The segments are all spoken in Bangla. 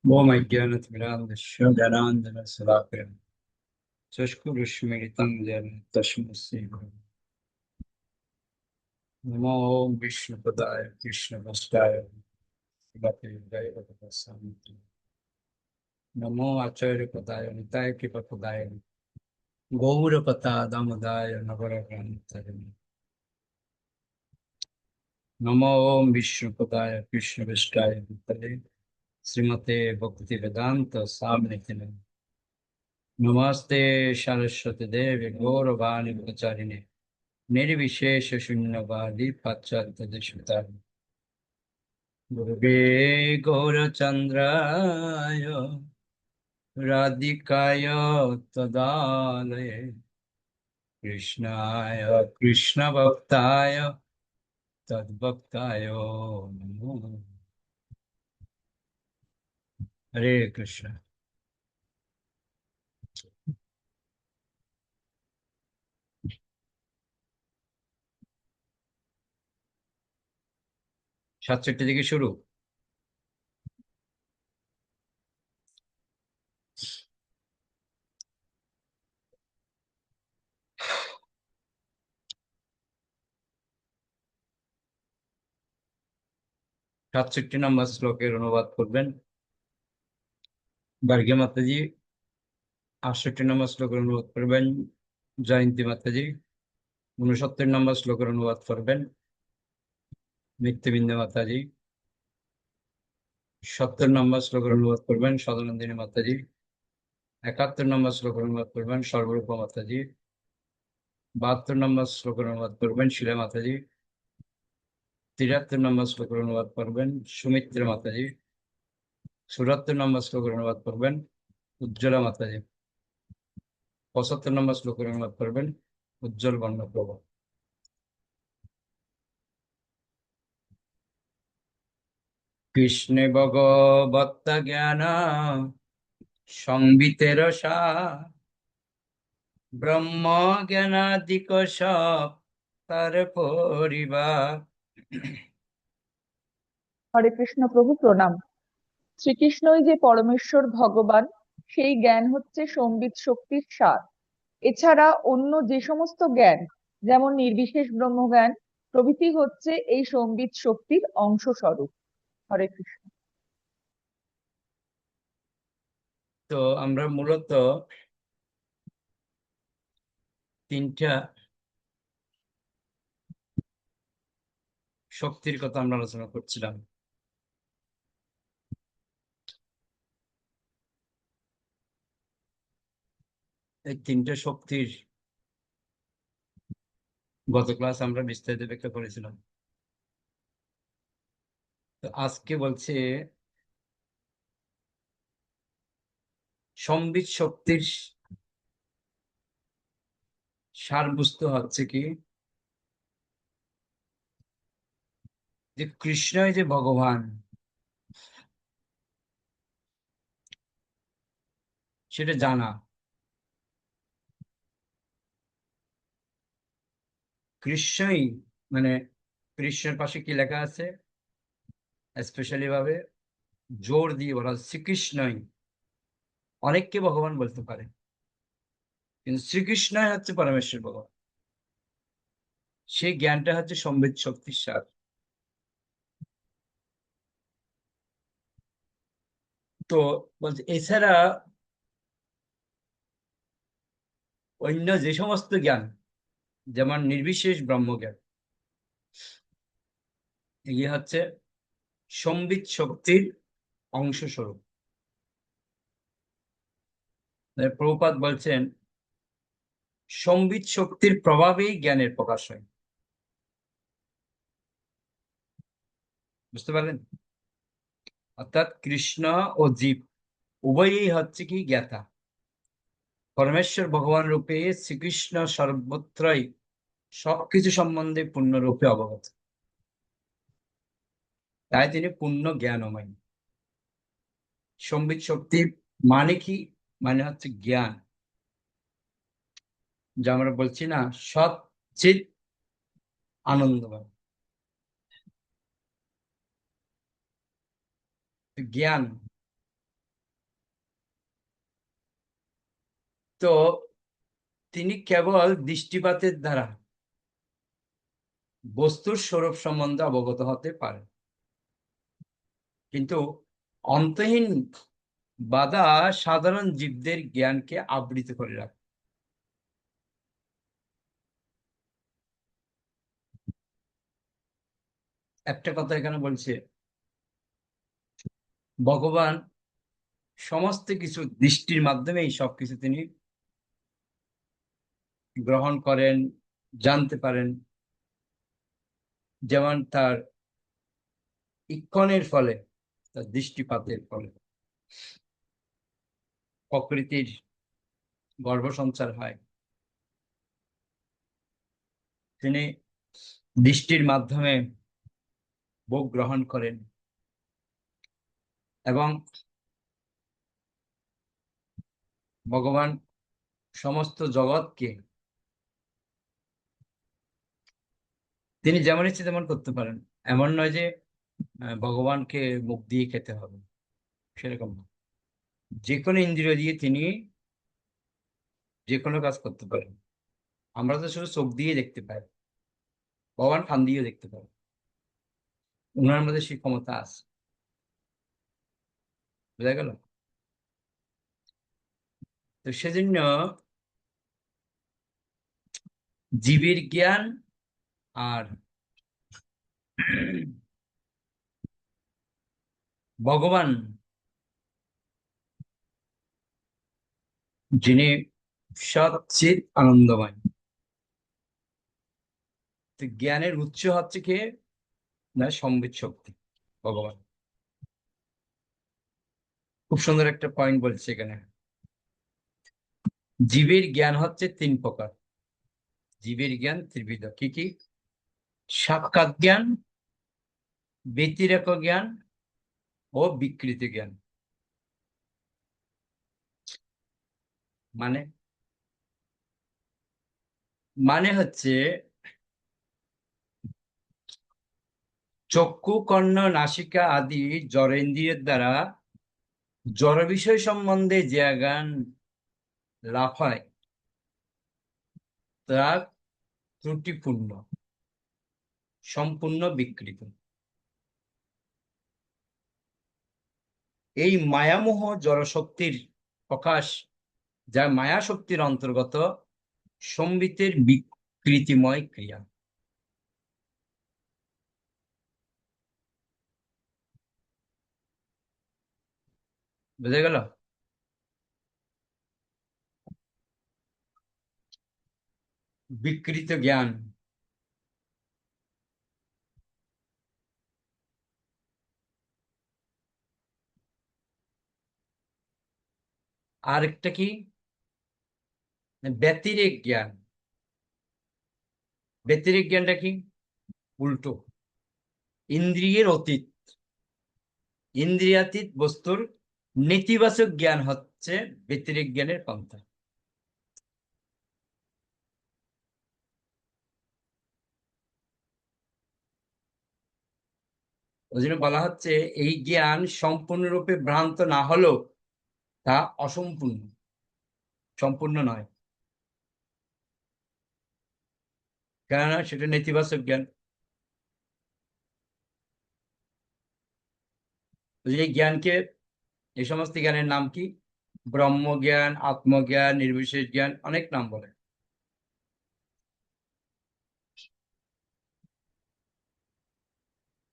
भौमज्ञानतिमिरान्धस्य ज्ञानाञ्जनशलाकया चक्षुरुष्मीलितं येन तस्मै श्रीगुरवे नमो विष्णुपदाय कृष्णभक्ताय श्रीमते जयपदस्वामी नमो आचार्यपदाय निताय कृपपदाय गौरपतादमदाय नवरकान्ताय नमो विष्णुपदाय कृष्णभक्ताय निताय श्रीमते भक्तिवेदान्त स्वामिनिति नमस्ते सरस्वती देवी गौरवाणी प्रचारिणे निर्विशेष शून्यवादी पाश्चात्य देशतारि गुरुवे गौरचन्द्राय राधिकाय तदालये कृष्णाय कृष्णभक्ताय तद्भक्ताय नमो हरे कृष्ण। 67 থেকে শুরু। সাতষট্টি নম্বর শ্লোকের অনুবাদ করবেন গার্গী মাতাজি। 68 নম্বর শ্লোকের অনুবাদ করবেন জয়ন্তী মাতাজি। 69 নম্বর শ্লোকের অনুবাদ করবেন নিত্যবিন্দু মাতাজি। 70 নম্বর শ্লোকের অনুবাদ করবেন সদানন্দিনী মাতাজি। 71 নম্বর শ্লোকের অনুবাদ করবেন সর্বরূপা মাতাজি। 72 নম্বর শ্লোকের অনুবাদ করবেন শিলা মাতাজি। 73 নম্বর শ্লোকের অনুবাদ করবেন সুমিত্রা মাতাজি। 74 নম্বর শ্লোকের অনুবাদ করবেন উজ্জ্বলা মাতাজি। 75 নম্বর শ্লোকের অনুবাদ করবেন উজ্জ্বল বর্ণপ্রভা। কৃষ্ণে ভগবত্তা জ্ঞান সংবিতের সার ব্রহ্ম জ্ঞানাদিক সব তার পরিবার। হরে কৃষ্ণ প্রভু প্রণাম। শ্রীকৃষ্ণই যে পরমেশ্বর ভগবান, সেই জ্ঞান হচ্ছে সম্বিত শক্তির সার। এছাড়া অন্য যে সমস্ত জ্ঞান, যেমন নির্বিশেষ ব্রহ্মজ্ঞান প্রভৃতি, হচ্ছে এই সম্বিত শক্তির অংশ স্বরূপ। হরে কৃষ্ণ। তো আমরা মূলত তিনটা শক্তির কথা আমরা আলোচনা করছিলাম। এই তিনটা শক্তির গত ক্লাস আমরা বিস্তারিত ব্যাখ্যা করেছিলাম। তো আজকে বলছে সম্বিত শক্তির সারবস্তু হচ্ছে কি, যে কৃষ্ণই যে ভগবান সেটা জানা। কৃষ্ণই মানে কৃষ্ণের পাশে কি লেখা আছে স্পেশালি ভাবে জোর দিয়ে বলা শ্রীকৃষ্ণই। অনেককে ভগবান বলতে পারে, কিন্তু শ্রীকৃষ্ণই হচ্ছে পরমেশ্বর ভগবান। সেই জ্ঞানটা হচ্ছে সম্বিত শক্তির সার। তো বলছে এছাড়া অন্য যে সমস্ত জ্ঞান, যেমন নির্বিশেষ ব্রহ্মজ্ঞান, এগুলি হচ্ছে সম্বিত শক্তির অংশ স্বরূপ। প্রভুপাদ বলছেন সম্বিত শক্তির প্রভাবেই জ্ঞানের প্রকাশ হয়। বুঝতে পারলেন? অর্থাৎ কৃষ্ণ ও জীব উভয়ই হচ্ছে কি জ্ঞাতা। পরমেশ্বর ভগবান রূপে শ্রীকৃষ্ণ সর্বত্রই সবকিছু সম্বন্ধে পূর্ণরূপে অবগত, তাই তিনি পূর্ণ জ্ঞানময়। সম্বিত শক্তি মানে কি? মানে হচ্ছে জ্ঞান, যা আমরা বলছি না সৎ চিৎ আনন্দময়। জ্ঞান তো তিনি কেবল দৃষ্টিপাতের দ্বারা বস্তুর স্বরূপ সম্বন্ধে অবগত হতে পারেন, কিন্তু অন্তহীন বাধা সাধারণ জীবদের জ্ঞানকে আবৃত করে রাখে। একটা কথা এখানে বলছে, ভগবান সমস্ত কিছু দৃষ্টির মাধ্যমেই সবকিছু তিনি গ্রহণ করেন, জানতে পারেন। যেমন তার ইক্ষণের ফলে, তার দৃষ্টিপাতের ফলে প্রকৃতির গর্ভসঞ্চার হয়। তিনি দৃষ্টির মাধ্যমে ভোগ গ্রহণ করেন এবং ভগবান সমস্ত জগৎকে তিনি যেমন ইচ্ছে তেমন করতে পারেন। এমন নয় যে ভগবানকে মুখ দিয়ে খেতে হবে, সেরকম না। যে কোনো ইন্দ্রিয় দিয়ে তিনি যে কোনো কাজ করতে পারেন। আমরা তো শুধু চোখ দিয়ে দেখতে পাই, ভগবান কান দিয়েও দেখতে পাই, ওনার মধ্যে সেই ক্ষমতা আছে। বোঝা গেল? তো সেজন্য জীবের জ্ঞান আর ভগবান যিনি সচ্চিৎ আনন্দময়, তো জ্ঞানের উৎস হচ্ছে কে না, সম্বিত শক্তি, ভগবান। খুব সুন্দর একটা পয়েন্ট বলছে এখানে। জীবের জ্ঞান হচ্ছে তিন প্রকার। জীবের জ্ঞান ত্রিবিধ। কি কি? সাক্ষাৎ জ্ঞান, ব্যতিরেক জ্ঞান ও বিকৃত জ্ঞান। মানে মানে হচ্ছে চক্ষু, কর্ণ, নাসিকা আদি জড়েন্দ্রিয়ের দ্বারা জড় বিষয় সম্বন্ধে যে জ্ঞান লাভ হয় তা ত্রুটিপূর্ণ, সম্পূর্ণ বিকৃত। এই মায়ামোহ জড়শক্তির প্রকাশ, যা মায়া শক্তির অন্তর্গত সম্বিতের বিকৃতিময় ক্রিয়া। বুঝা গেল? বিকৃত জ্ঞান। আরেকটা কি? ব্যতিরেক জ্ঞান। ব্যতিরেক জ্ঞানটা কি? উল্টো, ইন্দ্রিয়ের অতীত, ইন্দ্রিয়াতীত বস্তুর নেতিবাচক জ্ঞান হচ্ছে ব্যতিরেক জ্ঞানের পন্থা। ওই জন্য বলা হচ্ছে এই জ্ঞান সম্পূর্ণরূপে ভ্রান্ত না হলেও তা অসম্পূর্ণ, সম্পূর্ণ নয়, কেননা সেটা নেতিবাচক জ্ঞান। এই জ্ঞানকে, এই সমস্ত জ্ঞানের নাম কি? ব্রহ্মজ্ঞান, আত্মজ্ঞান, নির্বিশেষ জ্ঞান, অনেক নাম বলে।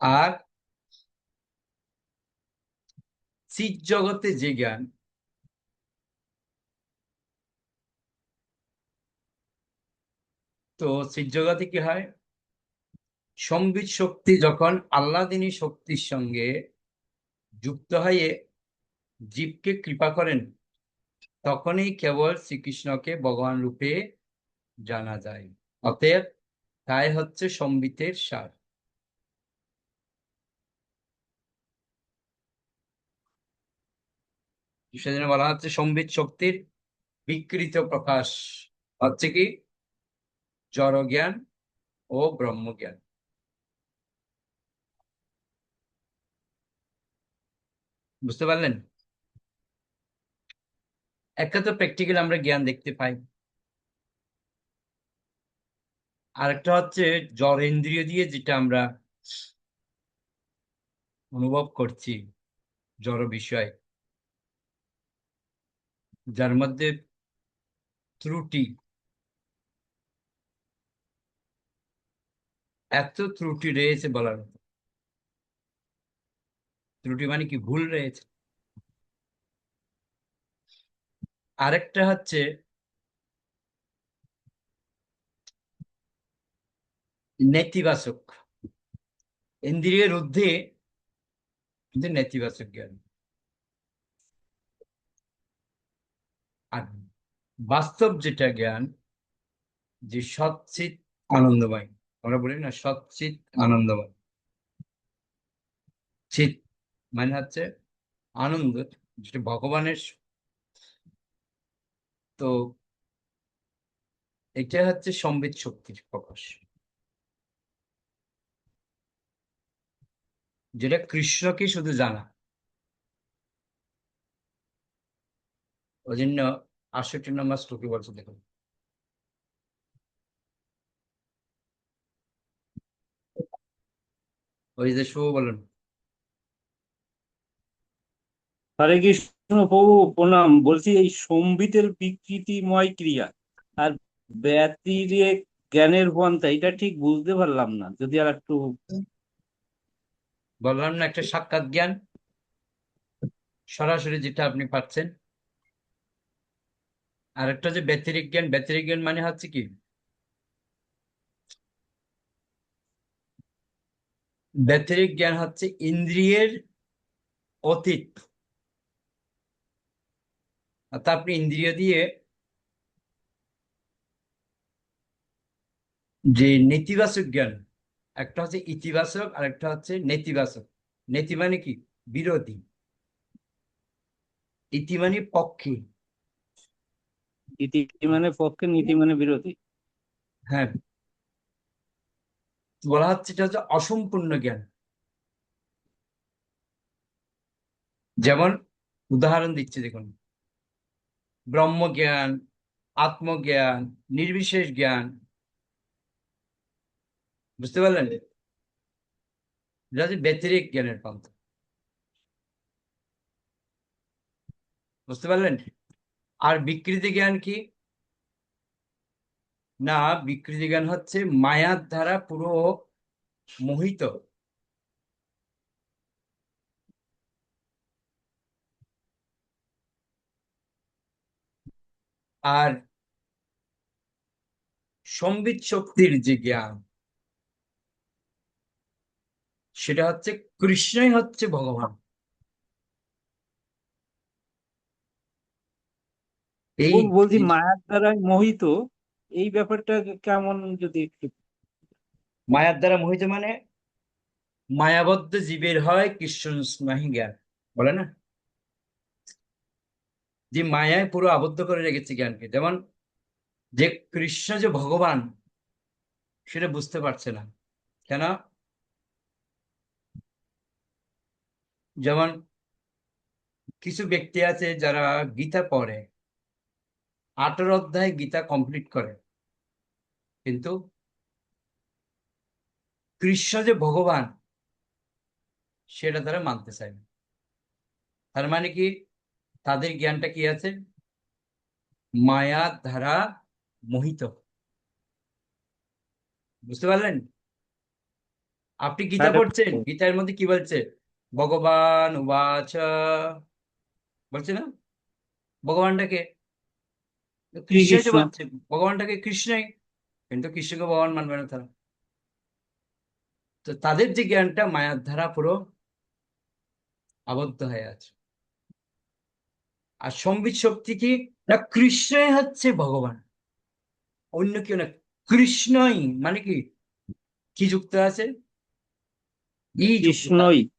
আর চিৎ জগতে যে জ্ঞান, তো চিৎ জগতে কি হয়? সম্বিত শক্তি যখন আল্লাদিনী শক্তির সঙ্গে যুক্ত হয়ে জীবকে কৃপা করেন, তখনই কেবল শ্রীকৃষ্ণকে ভগবান রূপে জানা যায়। অতএব তাই হচ্ছে সম্বিতের সার। সেজন্য বলা হচ্ছে সম্বিত শক্তির বিকৃত প্রকাশ হচ্ছে কি? জড় জ্ঞান ও ব্রহ্মজ্ঞান। বুঝতে পারলেন? একটা তো প্র্যাকটিক্যাল আমরা জ্ঞান দেখতে পাই, আরেকটা হচ্ছে জ্ঞানেন্দ্রিয় দিয়ে যেটা আমরা অনুভব করছি, জড় বিষয়, যার মধ্যে ত্রুটি, এত ত্রুটি রয়েছে বলার মতো। ত্রুটি মানে কি, ভুল রয়েছে। আরেকটা হচ্ছে নেতিবাচক, ইন্দ্রিয়ের ঊর্ধ্বে কিন্তু নেতিবাচক জ্ঞান। আর বাস্তব যেটা জ্ঞান, যে সচ্চিত আনন্দময়, আমরা বলি না সচ্চিত আনন্দময়, চিত মানে হচ্ছে আনন্দ, যেটা ভগবানের। তো এটা হচ্ছে সম্বিত শক্তির প্রকাশ, যেটা কৃষ্ণকে শুধু জানা। ওই জন্য 68 নম্বর শ্লোকে বলছে, দেখুন, ওই যে শুভ বলুন। হরে কৃষ্ণ প্রভু, প্রণাম। বলছি এই সম্বিতের বিকৃতিময় ক্রিয়া আর ব্যতিরেক জ্ঞানের পন্থা, এটা ঠিক বুঝতে পারলাম না, যদি আর একটু। বললাম না, একটা সাক্ষাৎ জ্ঞান, সরাসরি যেটা আপনি পাচ্ছেন। আর একটা যে ব্যতিরেক জ্ঞান, ব্যতিরেক জ্ঞান মানে হচ্ছে কি, ব্যতিরেক জ্ঞান হচ্ছে ইন্দ্রিয়ের অতীত, অর্থাৎ আপনি ইন্দ্রিয় দিয়ে যে নেতিবাচক জ্ঞান, একটা হচ্ছে ইতিবাচক আর একটা হচ্ছে নেতিবাচক। নেতি মানে কি, বিরোধী। ইতি মানে পক্ষে। ইতি মানে পক্ষে, নীতি মানে বিরোধী। হ্যাঁ, বলা হচ্ছে এটা হচ্ছে অসম্পূর্ণ জ্ঞান। যেমন উদাহরণ দিচ্ছি, দেখুন, ব্রহ্মজ্ঞান, আত্মজ্ঞান, নির্বিশেষ জ্ঞান, বুঝতে পারলেন? এটা হচ্ছে ব্যতিরেক জ্ঞানের পন্থা, বুঝতে পারলেন? আর বিকৃতি জ্ঞান কি না, বিকৃতি জ্ঞান হচ্ছে মায়ার দ্বারা পুরো মোহিত। আর সম্বিত শক্তির যে জ্ঞান, সেটা হচ্ছে কৃষ্ণই হচ্ছে ভগবান। এই বলছি এই মায়ার দ্বারা মোহিত, এই ব্যাপারটা কেমন, যদি একটু। মায়ার দ্বারা মোহিত মানে মায়াবদ্ধ জীবের হয় কৃষ্ণ স্নেহী জ্ঞান, বলে না, যে মায়ায় পুরো আবদ্ধ করে রেখেছে জ্ঞানকে। যেমন যে কৃষ্ণ যে ভগবান, সেটা বুঝতে পারছে না কেন। যেমন কিছু ব্যক্তি আছে যারা গীতা পড়ে, 18 অধ্যায় গীতা কমপ্লিট করে, কিন্তু কৃষ্ণ যে ভগবান সেটা তারা মানতে চায় না। তার মানে কি, তাদের জ্ঞানটা কি আছে, মায়া দ্বারা মোহিত। বুঝতে পারলেন? আপনি গীতা আরে, পড়ছেন, গীতার মধ্যে কি বলছে, ভগবান উবাচ বলছে না, ভগবানটাকে কৃষ্ণই তো শ্রীকৃষ্ণ। বলছে, ভগবানটাকে কৃষ্ণই, কিন্তু কৃষ্ণকে ভগবান মানবে না তারা। তো তাদের যে জ্ঞানটা মায়ার ধারা পুরো আবদ্ধ হয়ে আছে। আর সম্বিত শক্তি কি না, কৃষ্ণই হচ্ছে ভগবান, অন্য কেউ না। কৃষ্ণই মানে কি, কি যুক্ত আছে, ই যুক্ত কৃষ্ণই। আছে।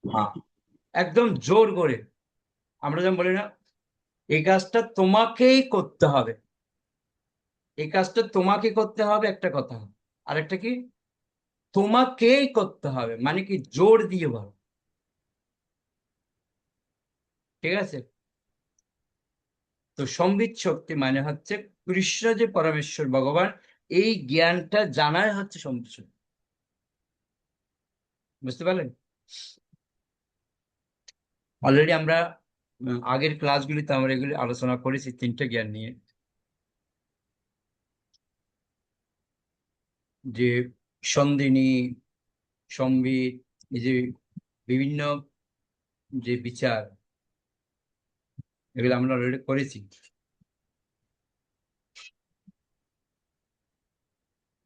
হ্যাঁ, একদম জোর করে। আমরা যেমন বলি না, এই কাজটা তোমাকেই করতে হবে, এই কাজটা তোমাকে করতে হবে, একটা কথা। আরেকটা কি, তোমাকেই করতে হবে মানে কি, জোর দিয়ে বলো, ঠিক আছে? তো সম্বিত শক্তি মানে হচ্ছে কৃষ্ণ যে পরমেশ্বর ভগবান, এই জ্ঞানটা জানাই হচ্ছে সম্বিত শক্তি। বুঝতে পারলেন? অলরেডি আমরা আগের ক্লাসগুলিতে আমরা এগুলি আলোচনা করেছি তিনটে জ্ঞান নিয়ে, যে সন্ধিনী, সম্বিত, এই যে বিভিন্ন যে বিচার, এগুলো আমরা অলরেডি করেছি।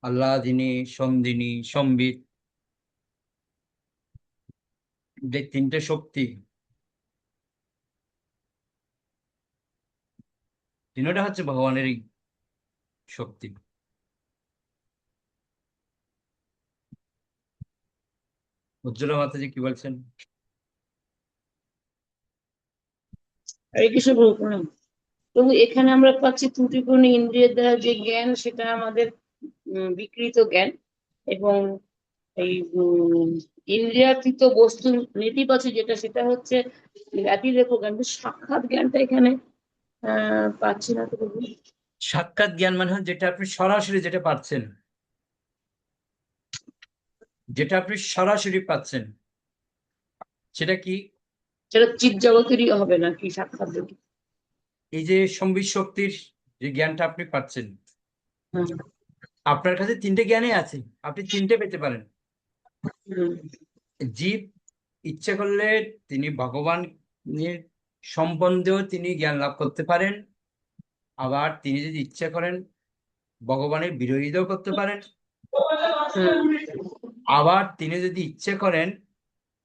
আল্লাদিনী, সন্ধিনী, সম্বিত, যে তিনটে শক্তি, তিনটা হচ্ছে ভগবানেরই শক্তি। উজ্জ্বলা মাতাজি কি বলছেন? হরে কৃষ্ণ প্রভু প্রণাম। তবু এখানে আমরা পাচ্ছি ত্রুটিপূর্ণ ইন্দ্রিয়ের দ্বারা যে জ্ঞান, সেটা আমাদের বিকৃত জ্ঞান, এবং এই ইন্দ্রিয়াতীত বস্তুর নেতিবাচক যেটা, সেটা হচ্ছে ব্যতিরেক জ্ঞান। কিন্তু সাক্ষাৎ জ্ঞানটা এখানে পাচ্ছি না তো প্রভু। সাক্ষাৎ জ্ঞান মানে হচ্ছে যেটা আপনি সরাসরি যেটা পাচ্ছেন, যেটা আপনি সরাসরি পাচ্ছেন, সেটা কি? সেটা চিৎ জগতেরই হবে না কি সাক্ষাৎ যোগী? এই যে সম্বিত শক্তির যে জ্ঞানটা আপনি পাচ্ছেন, হুম, আপনার কাছে তিনটে জ্ঞানই আছে, আপনি তিনটে পেতে পারেন। হুম, জীব ইচ্ছে করলে তিনি ভগবানের সম্বন্ধেও তিনি জ্ঞান লাভ করতে পারেন, আবার তিনি যদি ইচ্ছে করেন ভগবানের বিরোধিতাও করতে পারেন, হুম, আবার তিনি যদি ইচ্ছে করেন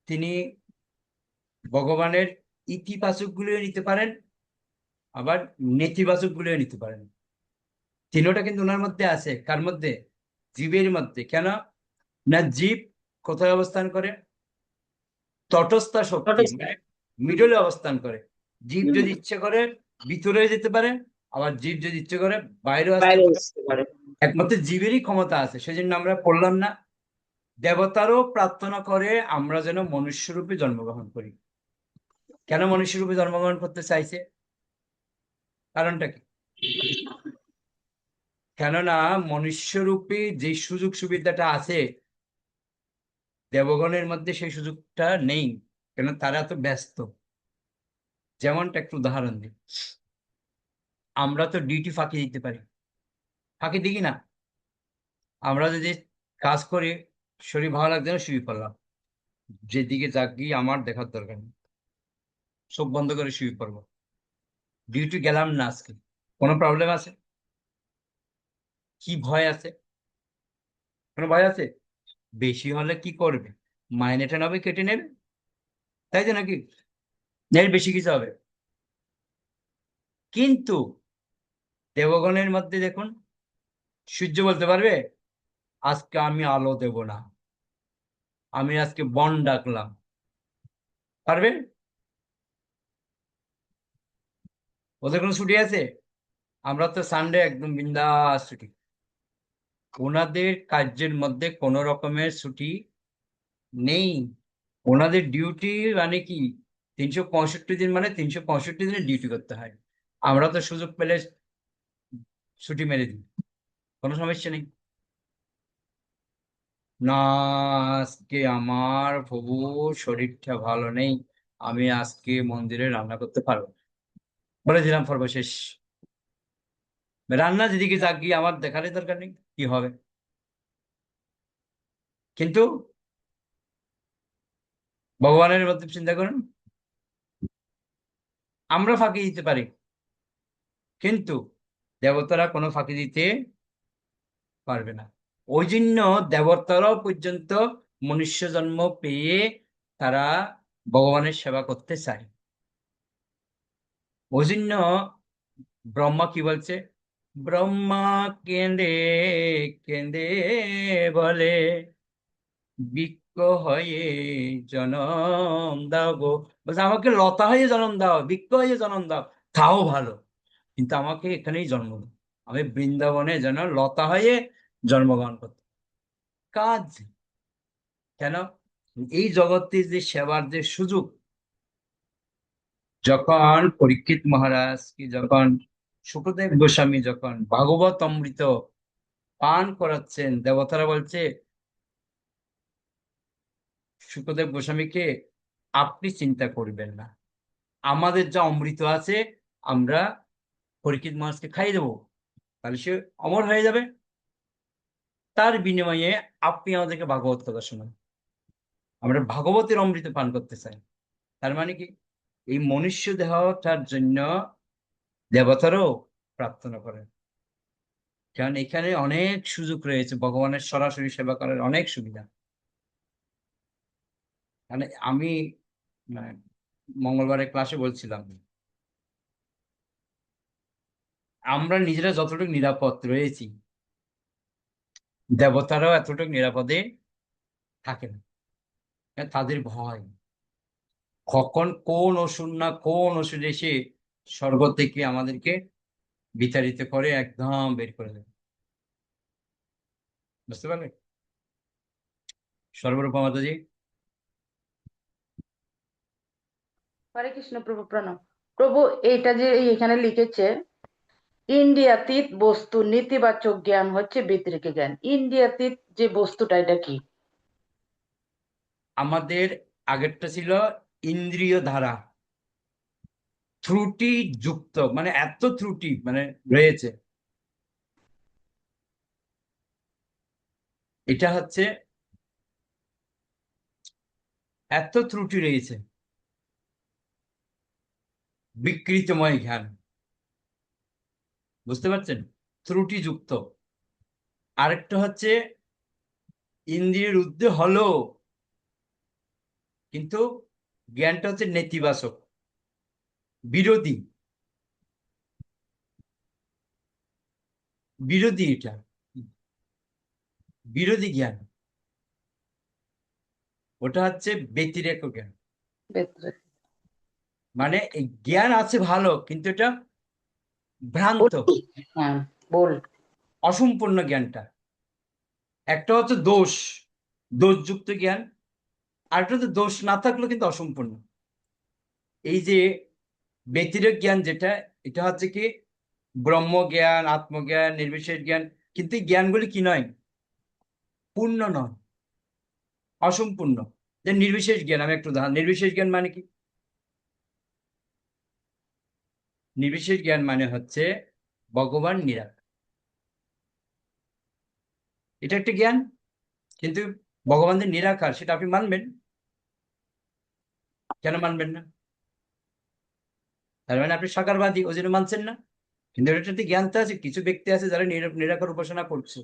তিনি ভগবানের ইতিবাচক গুলিও নিতে পারেন, আবার নেতিবাচক গুলিও নিতে পারেন। তিনোটা কিন্তু ওনার মধ্যে আছে। কার মধ্যে? জীবের মধ্যে। কেন না? জীব কোথায় অবস্থান করে? তটস্থ শক্তি, তটস্থ। মানে মিডলে অবস্থান করে। জীব হুম, যদি ইচ্ছে করে ভিতরে যেতে পারে, আবার জীব যদি ইচ্ছে করে বাইরেও আসতে বাইরে পারে। আসতে পারে। একমাত্র জীবেরই ক্ষমতা আছে। সেজন্য আমরা পড়লাম না, দেবতারও প্রার্থনা করে আমরা যেন মনুষ্যরূপে জন্মগ্রহণ করি। কেন মনুষ্যরূপে জন্মগ্রহণ করতে চাইছে? কারণটা কি? কেননা মনুষ্যরূপী যে সুযোগ সুবিধাটা আছে, দেবগণের মধ্যে সেই সুযোগটা নেই, কেন তারা তো ব্যস্ত। যেমনটা একটু উদাহরণ দিই, আমরা তো ডিউটি ফাঁকি দিতে পারি, ফাঁকি দিই না? আমরা যদি কাজ করি, শরীর ভালো লাগছে না, শুয়ে পড়লাম, যেদিকে জাগি আমার দেখার দরকার নেই, চোখ বন্ধ করে শুয়ে পড়বো, ডিউটি গেলাম না আজকে। কোনো প্রবলেম আছে? কি ভয় আছে? কোনো ভয় আছে? বেশি হলে কি করবে? মাইনেটা নেবে, কেটে নেবে, তাই তো নাকি? এর বেশি কিছু হবে? কিন্তু দেবগণের মধ্যে দেখুন, সূর্য বলতে পারবে আজকে আমি আলো দেব না, আমি আজকে বন ডাকলাম, পারবে? ওদের কোনো ছুটি আছে? আমরা তো সানডে একদম বিন্দাস ছুটি। ওনাদের কার্যের মধ্যে কোনো রকমের ছুটি নেই। ওনাদের ডিউটি মানে কি, 365 দিন, মানে 365 দিনে ডিউটি করতে হয়। আমরা তো সুযোগ পেলে ছুটি মেরে দিই, কোনো সমস্যা নেই। না, আজকে আমার প্রভু শরীরটা ভালো নেই, আমি আজকে মন্দিরে রান্না করতে পারবো না। বলে দিলাম সর্বশেষ। রান্না যেদিকে যাক গিয়ে আমার দেখারই দরকার নেই কি হবে। কিন্তু ভগবানের মধ্যে চিন্তা করুন, আমরা ফাঁকি দিতে পারি, কিন্তু দেবতারা কোনো ফাঁকি দিতে পারবে না। ওই জন্য দেবতারাও পর্যন্ত মনুষ্য জন্ম পেয়ে তারা ভগবানের সেবা করতে চায়। ওই জন্য ব্রহ্মা কি বলছে? ব্রহ্মা কেঁদে কেঁদে বলে, বৃক্ষ হয়ে জনম দাও গো। বলছে আমাকে লতা হয়ে জন্ম দাও, বৃক্ষ হয়ে জন্ম দাও, তাও ভালো, কিন্তু আমাকে এখানেই জন্ম দাও। আমি বৃন্দাবনে যেন লতা হয়ে জন্মগ্রহণ করতে। কাজ কেন? এই জগতের যে সেবার যে সুযোগ, যখন পরীক্ষিত মহারাজ কি যখন শুকদেব গোস্বামী যখন ভাগবত অমৃত পান করাচ্ছেন, দেবতারা বলছে শুকদেব গোস্বামীকে, আপনি চিন্তা করবেন না, আমাদের যা অমৃত আছে আমরা পরীক্ষিত মহারাজকে খাইয়ে দেবো, তাহলে সে অমর হয়ে যাবে। তার বিনিময়ে আপনি আমাদেরকে ভাগবত কথা শোনান, আমরা ভাগবতের অমৃত পান করতে চাই। তার মানে কি, এই মনুষ্য দেহটার জন্য দেবতারও প্রার্থনা করেন, কারণ এখানে অনেক সুযোগ রয়েছে, ভগবানের সরাসরি সেবা করার অনেক সুবিধা। মানে আমি মানে মঙ্গলবারের ক্লাসে বলছিলাম, আমরা নিজেরা যতটুকু নিরাপদ রয়েছি, দেবতারাও এতটুকু নিরাপদে থাকে না, কারণ তাদের ভয় কখন কোন অসুর না কোন অসুর এসে স্বর্গ থেকে আমাদেরকে বিতাড়িত করে একদম বের করে দেবে। বুঝতে পারলে? সর্বরূপা মাতাজি। হরে কৃষ্ণ প্রভু, প্রণাম প্রভু। এইটা যে এখানে লিখেছে, ইন্দ্রিয়াতীত বস্তু নেতিবাচক জ্ঞান হচ্ছে ব্যতিরেক জ্ঞান। ইন্দ্রিয়াতীত যে বস্তুটা, এটা কি? আমাদের আগেরটা ছিল ইন্দ্রিয় ধারা, ত্রুটি যুক্ত, মানে এত ত্রুটি মানে রয়েছে। এটা হচ্ছে এত ত্রুটি রয়েছে, বিকৃতময় জ্ঞান। বুঝতে পারছেন? ত্রুটিযুক্ত। আরেকটা হচ্ছে ইন্দ্রিয়ের ঊর্ধ্বে হলো, কিন্তু জ্ঞানটা হচ্ছে নেতিবাচক, বিরোধী, বিরোধী, এটা বিরোধী জ্ঞান, ওটা হচ্ছে ব্যতিরেক জ্ঞান। ব্যতিরেক। মানে এই জ্ঞান আছে ভালো, কিন্তু এটা ভ্রান্ত, হ্যাঁ, বল। অসম্পূর্ণ জ্ঞানটা। একটা হচ্ছে দোষ, দোষযুক্ত জ্ঞান, আর একটা হচ্ছে দোষ না থাকলেও কিন্তু অসম্পূর্ণ। এই যে ব্যতিরেক জ্ঞান যেটা, এটা হচ্ছে কি ব্রহ্ম জ্ঞান, আত্মজ্ঞান, নির্বিশেষ জ্ঞান, কিন্তু এই জ্ঞানগুলি কি নয়, পূর্ণ নয়, অসম্পূর্ণ। যে নির্বিশেষ জ্ঞান, আমি একটু উদাহরণ, নির্বিশেষ জ্ঞান মানে কি? নির্বিশেষ জ্ঞান মানে হচ্ছে ভগবান নিরাকার, এটা একটা জ্ঞান, কিন্তু ভগবান যে নিরাকার সেটা আপনি মানবেন, কেন মানবেন না? তার মানে আপনি সাকারবাদী, ওই জন্য মানছেন না। কিন্তু এটাতে জ্ঞান তো আছে, কিছু ব্যক্তি আছে যারা নিরাকার উপাসনা করছে,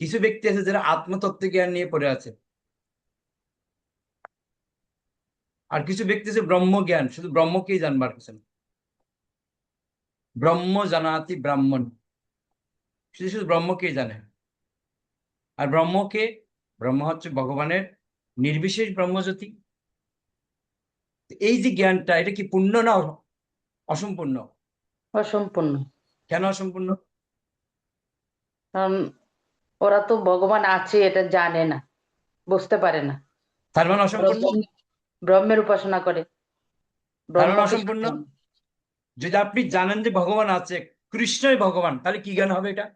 কিছু ব্যক্তি আছে যারা আত্মতত্ত্ব জ্ঞান নিয়ে পড়ে আছে, আর কিছু ব্যক্তি আছে ব্রহ্ম জ্ঞান, শুধু ব্রহ্মকেই জানবার কিছু না। ব্রহ্ম জানাতি ব্রাহ্মণ, শুধু শুধু ব্রহ্মকেই জানে। আর ব্রহ্মকে, ব্রহ্ম হচ্ছে ভগবানের নির্বিশেষ ব্রহ্মজ্যোতি। এই যে জ্ঞানটা, এটা কি পূর্ণ না অসম্পূর্ণ? অসম্পূর্ণ। কেন অসম্পূর্ণ? কারণ ওরা তো ভগবান আছে এটা জানে না, বুঝতে পারে না। তার মানে অসম্পূর্ণ। ব্রহ্মের উপাসনা করে, তার মানে ব্রহ্মকে অসম্পূর্ণ। জানে। যদি আপনি জানেন যে ভগবান আছে, কৃষ্ণই ভগবান, তাহলে কি জ্ঞান হবে এটা?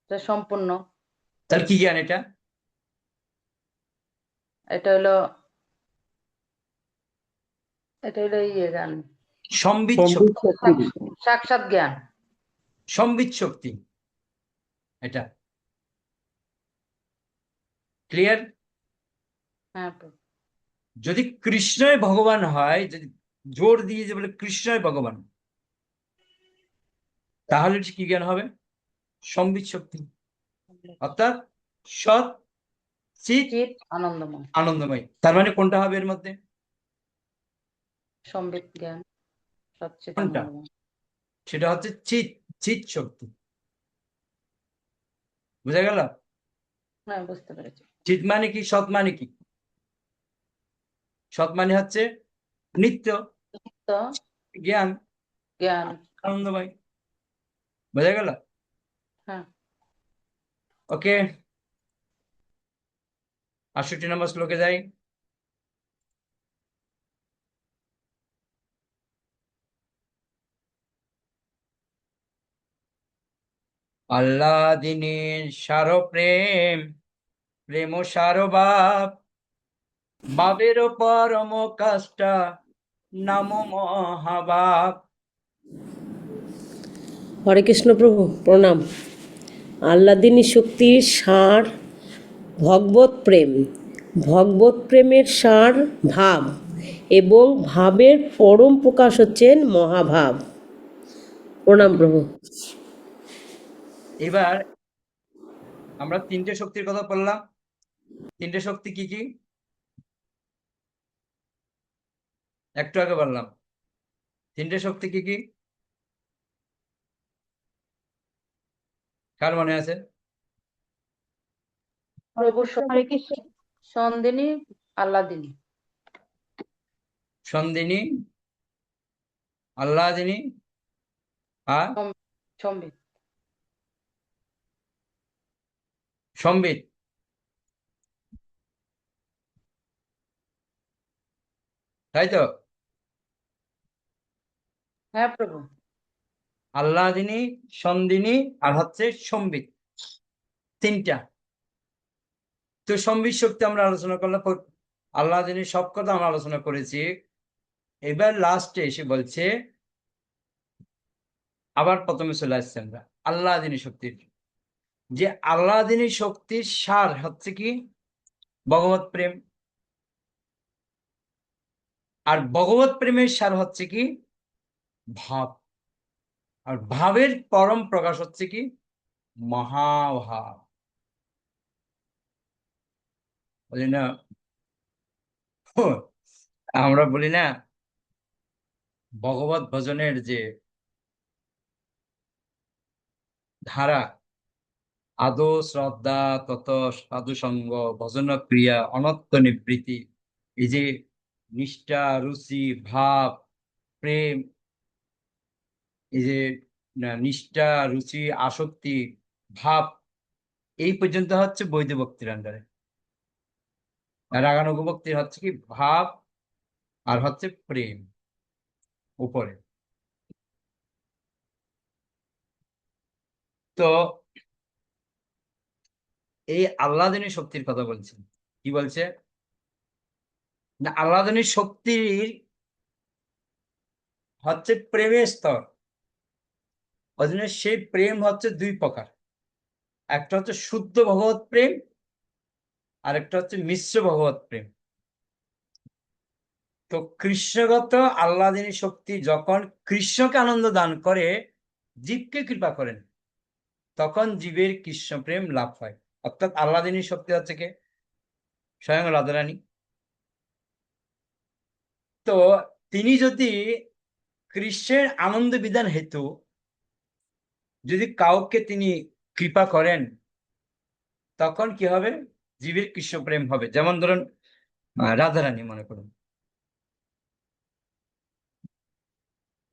এটা সম্পূর্ণ। তাহলে কি জ্ঞান এটা? এটা হলো এটা হলো ইয়ে জ্ঞান, সম্বিত সম্বিত শক্তি, শক্তি। সাক্ষাৎ জ্ঞান। সম্বিত শক্তি এটা। ক্লিয়ার? হ্যাঁ প্রভু। যদি কৃষ্ণই ভগবান হয়, যদি জোর দিয়ে যে বলে কৃষ্ণই ভগবান, তাহলে কি জ্ঞান হবে? সম্বিত শক্তি, অর্থাৎ সৎ চিত চিত আনন্দময়, আনন্দময়। তার মানে কোনটা হবে এর মধ্যে? সম্বিত জ্ঞান, সচ্চিত কোনটা? আনন্দময়। সেটা হচ্ছে চিত, চিত শক্তি। বুঝা গেল? হ্যাঁ, বুঝতে পেরেছি। চিত মানে কি, সৎ মানে কি? সৎ মানে হচ্ছে নিত্য তো জ্ঞান, জ্ঞান। আনন্দময়। বোঝা গেল? হ্যাঁ। ওকে, 68 নম্বর শ্লোকে যাই। আল্লাদিনীর সার প্রেম, প্রেম সার ভাব, ভাবের পরম কাষ্টা, নাম মহাভাব। হরে কৃষ্ণ প্রভু প্রণাম। আল্লাদিনী শক্তির সার ভগবত প্রেম, ভগবত প্রেমের সার ভাব এবং ভাবের পরম প্রকাশ হচ্ছেন মহাভাব। প্রণাম প্রভু। এবার আমরা তিনটে শক্তির কথা বললাম। তিনটে শক্তি কি কি একটু আগে বললাম। তিনটে শক্তি কি কি কার মনে আছে? প্রভু হরে কৃষ্ণ, সন্দিনী, আল্লাদিনী। সন্দিনী, আল্লাদিনী আর সম্বিত। সম্বিত। তাই তো? হ্যাঁ প্রভু। আল্লাদিনী, সন্দিনী আর হচ্ছে সম্বিত, তিনটা। তো সম্বিত শক্তি আমরা আলোচনা করলাম, আল্লাদিনীর সব কথা আমরা আলোচনা করেছি। এবার লাস্টে এসে বলছে, আবার প্রথমে চলে আসছে আমরা আল্লাদিনী শক্তির, যে আল্লাদিনী শক্তির সার হচ্ছে কি ভগবত প্রেম, আর ভগবত প্রেমের সার হচ্ছে কি ভাব, আর ভাবের পরম প্রকাশ হচ্ছে কি মহাভাব। বলি না, আমরা বলি না ভগবত ভজনের যে ধারা, আদৌ শ্রদ্ধা, তত সাধু সঙ্গ, ভজন ক্রিয়া, অনত্য নিবৃত্তি, এই যে নিষ্ঠা, রুচি, ভাব, প্রেম, এই যে নিষ্ঠা, রুচি, আসক্তি, ভাব, এই পর্যন্ত হচ্ছে বৈধ ভক্তির আন্ডারে। আর রাগানুগ ভক্তির হচ্ছে কি ভাব আর হচ্ছে প্রেম উপরে। তো এই আল্লাদিনী শক্তির কথা বলছেন, কি বলছে না, আল্লাদিনী শক্তির হচ্ছে প্রেমের স্তর। ওই জন্য সেই প্রেম হচ্ছে দুই প্রকার, একটা হচ্ছে শুদ্ধ ভগবত প্রেম, আর একটা হচ্ছে মিশ্র ভগবত প্রেম। তো কৃষ্ণগত আল্লাদিনী শক্তি যখন কৃষ্ণকে আনন্দ দান করে, জীবকে কৃপা করেন, তখন জীবের কৃষ্ণ প্রেম লাভ হয়। অর্থাৎ আল্লাদিনী শক্তি হচ্ছে কে? স্বয়ং রাধারানী। তো তিনি যদি কৃষ্ণের আনন্দ বিধান হেতু যদি কাউকে তিনি কৃপা করেন, তখন কি হবে? জীবের কৃষ্ণ প্রেম হবে। যেমন ধরুন রাধারানী মনে করুন,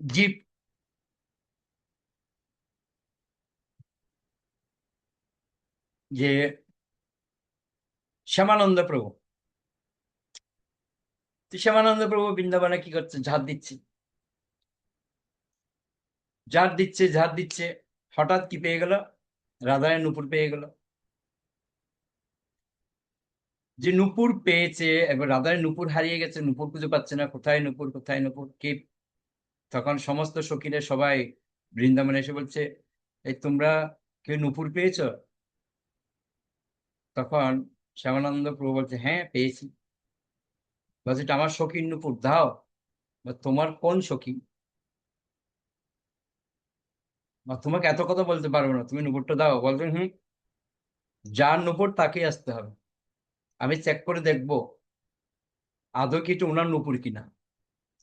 জীব যে শ্যামানন্দ প্রভু, তো শ্যামানন্দ প্রভু বৃন্দাবনে কি করছে? ঝাড় দিচ্ছে, ঝাড় দিচ্ছে, ঝাড় দিচ্ছে, হঠাৎ কি পেয়ে গেল? রাধারানী নূপুর পেয়ে গেল। যে নূপুর পেয়েছে, এবার রাধারানী নূপুর হারিয়ে গেছে, নূপুর খুঁজে পাচ্ছে না, কোথায় নূপুর, কোথায় নূপুর, কে? তখন সমস্ত সখীরা সবাই বৃন্দাবনে এসে বলছে, এই তোমরা কেউ নূপুর পেয়েছো? তখন শ্যামানন্দ প্রভু বলছে, হ্যাঁ পেয়েছি। বলছে, এটা আমার সখীর নূপুর, দাও। বা তোমার কোন সখী? বা তোমাকে এত কথা বলতে পারবো না, তুমি নূপুরটা দাও। বলবেন, যার নূপুর তাকেই আসতে হবে, আমি চেক করে দেখবো আদৌ কি এটা ওনার নূপুর কিনা।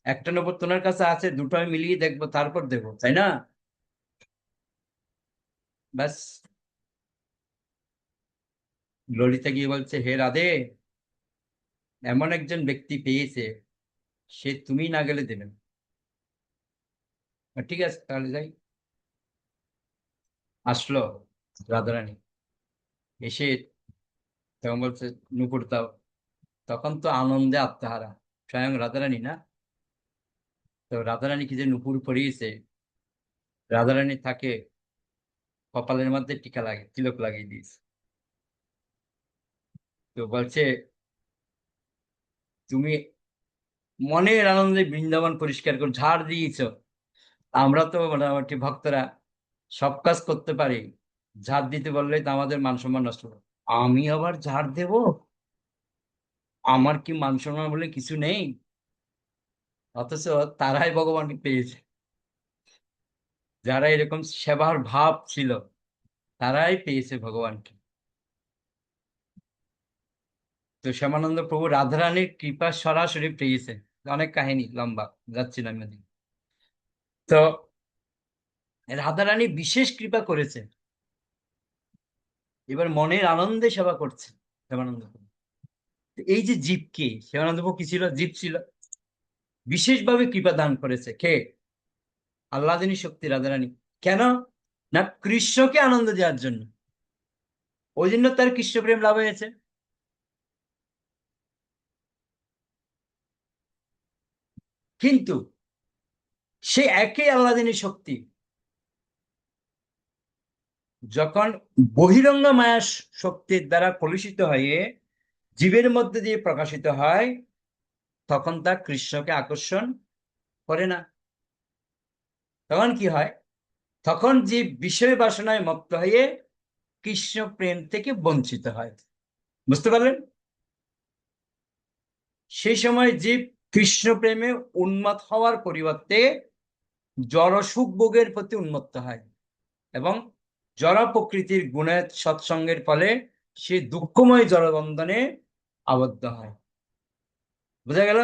একটা নূপুর তোমার কাছে আছে, দুটো আমি মিলিয়ে দেখবো, তারপর দেবো, তাই না? ব্যাস। ললিতা গিয়ে বলছে, হে রাধে, এমন একজন ব্যক্তি পেয়েছে, সে তুমি না গেলে দেবেন। ঠিক আছে, তাহলে যাই। আসলো রাধারানী, এসে তখন বলছে, নূপুর দাও। তখন তো আনন্দে আত্মহারা স্বয়ং রাধারানী না। তো রাধারানী কি যে নূপুর পরিয়েছে, রাধারানী তাকে কপালের মধ্যে টিকা তিলক লাগিয়ে দিয়েছে। তো বলছে তুমি মনের আনন্দে বৃন্দাবন পরিষ্কার করে ঝাড় দিয়েছ। আমরা তো মোটামুটি ভক্তরা সব কাজ করতে পারি, ঝাড় দিতে বললেই তো আমাদের মান সম্মান নষ্ট হবে। আমি আবার ঝাড় দেব? আমার কি মান সম্মান বলে কিছু নেই? অথচ তারাই ভগবানকে পেয়েছে, যারা এরকম সেবার ভাব ছিল তারাই পেয়েছে ভগবানকে। তো শ্যামানন্দ প্রভু রাধারানীর কৃপা সরাসরি পেয়েছে। অনেক কাহিনী লম্বা, যাচ্ছি না আমি ওদিকে। তো রাধারানী বিশেষ কৃপা করেছে, এবার মনের আনন্দে সেবা করছে শ্যামানন্দ প্রভু। তো এই যে জীবকে, শ্যামানন্দ প্রভু কি ছিল? জীব ছিল। বিশেষভাবে কৃপা দান করেছে কে? আহ্লাদিনী শক্তি রাধারানী। কেন? না কৃষ্ণকে আনন্দ দেওয়ার জন্য। ওই জন্য তার কৃষ্ণ প্রেম লাভ হয়েছে। কিন্তু সে একই আহ্লাদিনী শক্তি যখন বহিরঙ্গ মায়া শক্তির দ্বারা কলুষিত হয়ে জীবের মধ্যে দিয়ে প্রকাশিত হয়, তখন তা কৃষ্ণকে আকর্ষণ করে না। তখন কি হয়? তখন জীব বিষয় বাসনায় মত্ত হয়ে কৃষ্ণ প্রেম থেকে বঞ্চিত হয়। বুঝতে পারলেন? সেই সময় জীব কৃষ্ণ প্রেমে উন্মত্ত হওয়ার পরিবর্তে জড় সুখ ভোগের প্রতি উন্মত্ত হয় এবং জড় প্রকৃতির গুণের সৎসঙ্গের ফলে সে দুঃখময় জড়বন্ধনে আবদ্ধ হয়। বোঝা গেল?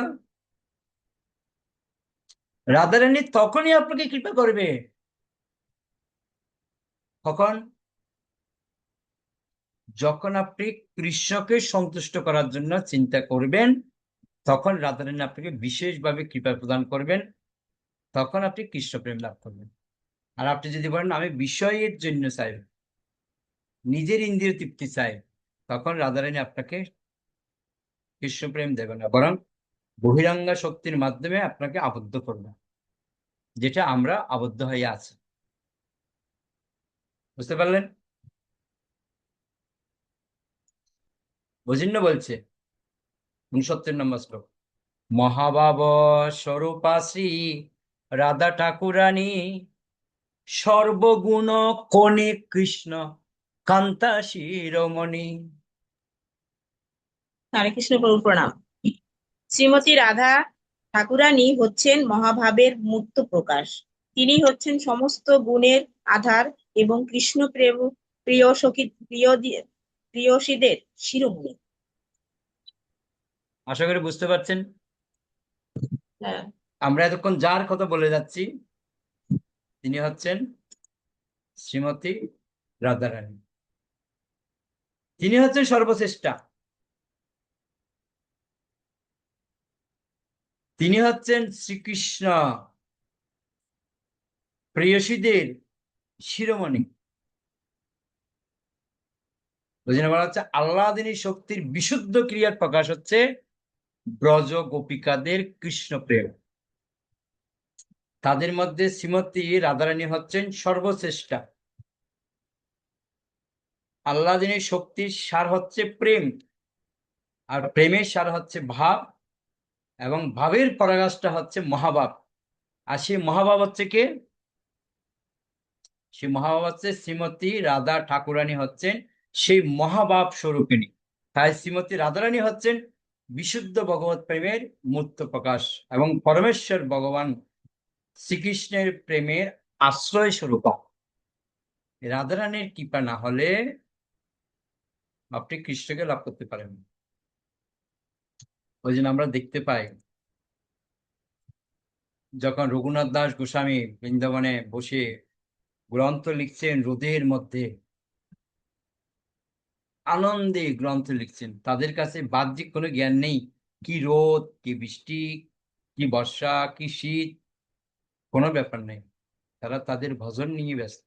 রাধারানী তখনই আপনাকে কৃপা করবে কখন? যখন আপনি কৃষ্ণকে সন্তুষ্ট করার জন্য চিন্তা করবেন, তখন রাধারানী আপনাকে বিশেষভাবে কৃপা প্রদান করবেন, তখন আপনি কৃষ্ণ প্রেম লাভ করবেন। আর আপনি যদি বলেন আমি বিষয়ের জন্য চাই, নিজের ইন্দ্রিয় তৃপ্তি চাই, তখন রাধারানী আপনাকে কৃষ্ণ প্রেম দেবে না, বরং বহিরাঙ্গা শক্তির মাধ্যমে আপনাকে আবদ্ধ করবে, যেটা আমরা আবদ্ধ হয়ে আছি। বুঝতে পারলেন? ওই জন্য বলছে 69 নম্বর শ্লোক, মহাভাব স্বরূপা শ্রী রাধা ঠাকুরানী সর্বগুণ কোণে কৃষ্ণ কান্তা শিরোমণি। হরে কৃষ্ণ প্রভু প্রণাম। শ্রীমতী রাধা ঠাকুরানী হচ্ছেন মহাভাবের মূর্ত প্রকাশ। তিনি হচ্ছেন সমস্ত গুণের আধার এবং কৃষ্ণ প্রিয় সখী প্রিয়সীদের শিরোমণি। আশা করি বুঝতে পারছেন। হ্যাঁ, আমরা এতক্ষণ যার কথা বলে যাচ্ছি তিনি হচ্ছেন শ্রীমতী রাধারানী। তিনি হচ্ছেন সর্বশ্রেষ্ঠা। তিনি হচ্ছেন শ্রীকৃষ্ণ প্রেয়সীদের শিরোমণি। ওই জন্য বলা হচ্ছে আহ্লাদিনী শক্তির বিশুদ্ধ ক্রিয়ার প্রকাশ হচ্ছে ব্রজ গোপিকাদের কৃষ্ণ প্রেম। তাদের মধ্যে শ্রীমতী রাধারানী হচ্ছেন সর্বশ্রেষ্ঠা। আহ্লাদিনী শক্তির সার হচ্ছে প্রেম, আর প্রেমের সার হচ্ছে ভাব, এবং ভাবের পরাগাশটা হচ্ছে মহাভাব। আর সেই মহাভাব হচ্ছে কে? সেই মহাভাব হচ্ছে শ্রীমতী রাধা ঠাকুরানী হচ্ছেন সেই মহাভাব স্বরূপিণী। তাই শ্রীমতী রাধারানী হচ্ছেন বিশুদ্ধ ভগবত প্রেমের মূর্ত প্রকাশ এবং পরমেশ্বর ভগবান শ্রীকৃষ্ণের প্রেমের আশ্রয় স্বরূপা। রাধারানীর কৃপা না হলে আপনি কৃষ্ণকে লাভ করতে পারেন। ওই জন্য আমরা দেখতে পাই যখন রঘুনাথ দাস গোস্বামী বৃন্দাবনে বসে গ্রন্থ লিখছেন, রোদের মধ্যে আনন্দে গ্রন্থ লিখছেন, তাদের কাছে বাহ্যিক কোনো জ্ঞান নেই, কি রোদ, কি বৃষ্টি, কি বর্ষা, কি শীত, কোনো ব্যাপার নেই। তারা তাদের ভজন নিয়ে ব্যস্ত।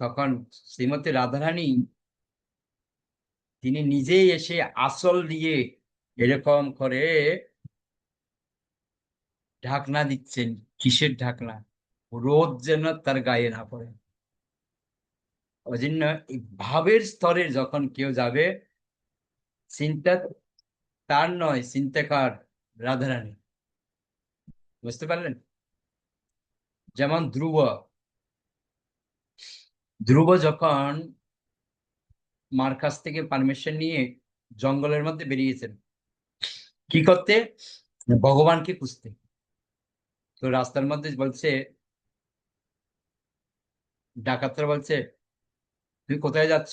তখন শ্রীমতী রাধারানী তিনি নিজেই এসে আঁচল দিয়ে এরকম করে ঢাকনা দিচ্ছেন। কিসের ঢাকনা? রোদ যেন তার গায়ে না পড়ে। ওই জন্য এই ভাবের স্তরে যখন কেউ যাবে, চিন্তা তার নয়, চিন্তা কার? রাধারানী। বুঝতে পারলেন? যেমন ধ্রুব, ধ্রুব যখন মার কাছ থেকে পারমিশন নিয়ে জঙ্গলের মধ্যে বেরিয়েছেন, কি করতে? ভগবানকে খুঁজতে। তো রাস্তার মধ্যে বলছে, ডাকাতরা বলছে, তুই কোথায় যাচ্ছ?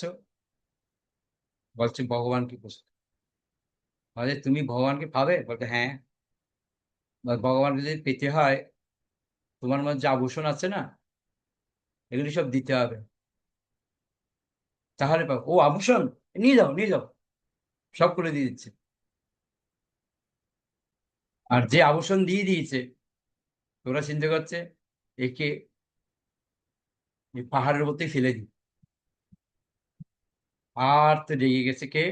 বলছে ভগবানকে খুঁজতে। বলে তুমি ভগবানকে পাবে? বলতে হ্যাঁ। ভগবানকে যদি পেতে হয়, তোমার মধ্যে যে আভূষণ আছে না, এগুলি সব দিতে হবে, তাহলে পাবো। ও আভূষণ, নিয়ে যাও নিয়ে যাও, সব করে দিয়ে দিচ্ছে। আর যে আভূষণ দিয়ে দিয়েছে, তোরা চিন্তা করছে একে এই পাহাড়ের মধ্যে ফেলে দিই। আর তো রেগে গেছে কে?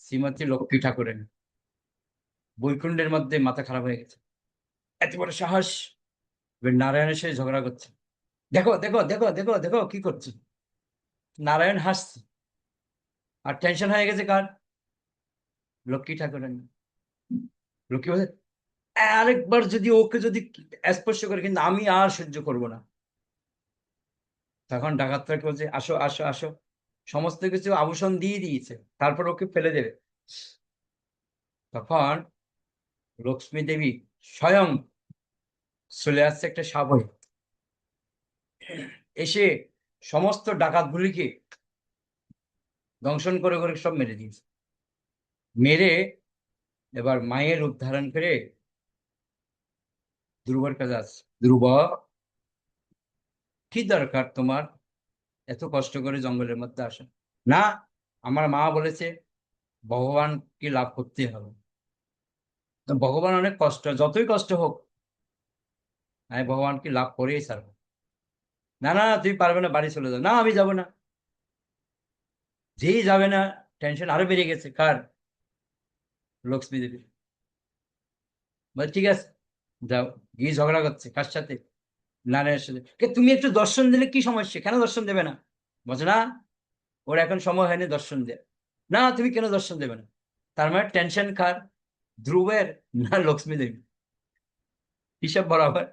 শ্রীমতী লক্ষ্মী ঠাকুরের। বৈকুণ্ঠের মধ্যে মাথা খারাপ হয়ে গেছে, এত বড় সাহস! এবার নারায়ণের সাথে ঝগড়া করছে, দেখো দেখো দেখো দেখো দেখো কি করছে। নারায়ণ হাসছে, আর টেনশন হয়ে গেছে কার? লক্ষ্মী ঠাকুরের। লক্ষ্মী বলছে, আরেকবার যদি ওকে যদি স্পর্শ করে, কিন্তু আমি আর সহ্য করব না। তখন ডাকাতরা বলছে, আসো আসো আসো, সমস্ত কিছু আভূষণ দিয়ে দিয়েছে, তারপর ওকে ফেলে দেবে। তখন লক্ষ্মী দেবী স্বয়ং চলে আসছে একটা সাবয়ে, এসে সমস্ত ডাকাতগুলিকে দংশন করে করে সব মেরে দিয়েছে। মেরে এবার মায়ের রূপ ধারণ করে ধ্রুবর কাছে আসছে। ধ্রুব, কি দরকার তোমার এত কষ্ট করে জঙ্গলের মধ্যে আসা? না, আমার মা বলেছে ভগবানকে লাভ করতে হবে। তো ভগবান অনেক কষ্ট, যতই কষ্ট হোক আমি ভগবানকে লাভ করেই ছাড়বো। না না, তুই পারবে না, বাড়ি চলে যাও। না, আমি যাব না। যেই যাবে না, টেনশন আরো বেড়ে গেছে কার? লক্ষ্মী দেবীর। বলে ঠিক আছে, যাও। গিয়ে ঝগড়া করছে কার সাথে? নারায়ণের সাথে। তুমি একটু দর্শন দিলে কি সমস্যা, কেন দর্শন দেবে না? বলছে না, ওর এখন সময় হয়নি দর্শন দেয়। না, তুমি কেন দর্শন দেবে না? তার মানে টেনশন কার? ধ্রুবের না লক্ষ্মী দেবী? হিসাব বরাবর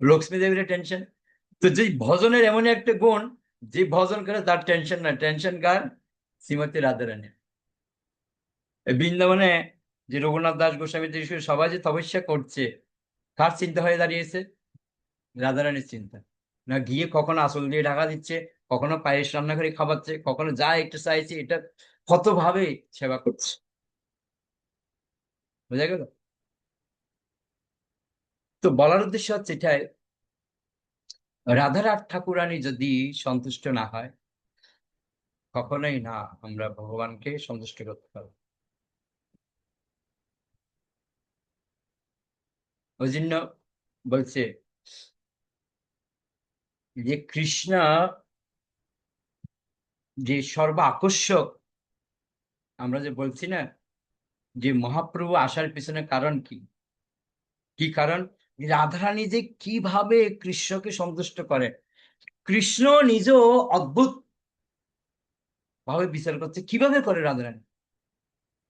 লক্ষ্মী দেবীর টেনশন। তো যে ভজনের এমন একটা গুণ, যে ভজন করে তার টেনশন না, টেনশন কার? শ্রীমতী রাধারানী। বৃন্দাবনে যে রঘুনাথ দাস গোস্বামী থেকে শুরু সবাই যে তপস্যা করছে, কার চিন্তা হয়ে দাঁড়িয়েছে? রাধারানীর চিন্তা। না গিয়ে কখনো আঁচল দিয়ে ঢাকা দিচ্ছে, কখনো পায়েস রান্না করে খাওয়াচ্ছে, কখনো যা একটু চাইছে, এটা কত ভাবে সেবা করছে। বোঝা গেল? তো বলার উদ্দেশ্য হচ্ছে এটাই, রাধারানী ঠাকুরানী যদি সন্তুষ্ট না হয়, কখনোই না আমরা ভগবানকে সন্তুষ্ট করতে পারবো। ওই জন্য বলছে যে কৃষ্ণ যে সর্ব আকর্ষক, আমরা যে বলছি না যে মহাপ্রভু আসার পিছনে কারণ কি? কি কারণ? রাধারানী যে কিভাবে কৃষ্ণকে সন্তুষ্ট করে, কৃষ্ণ নিজেও অদ্ভুত ভাবে বিচার করছে কিভাবে করে রাধারানী।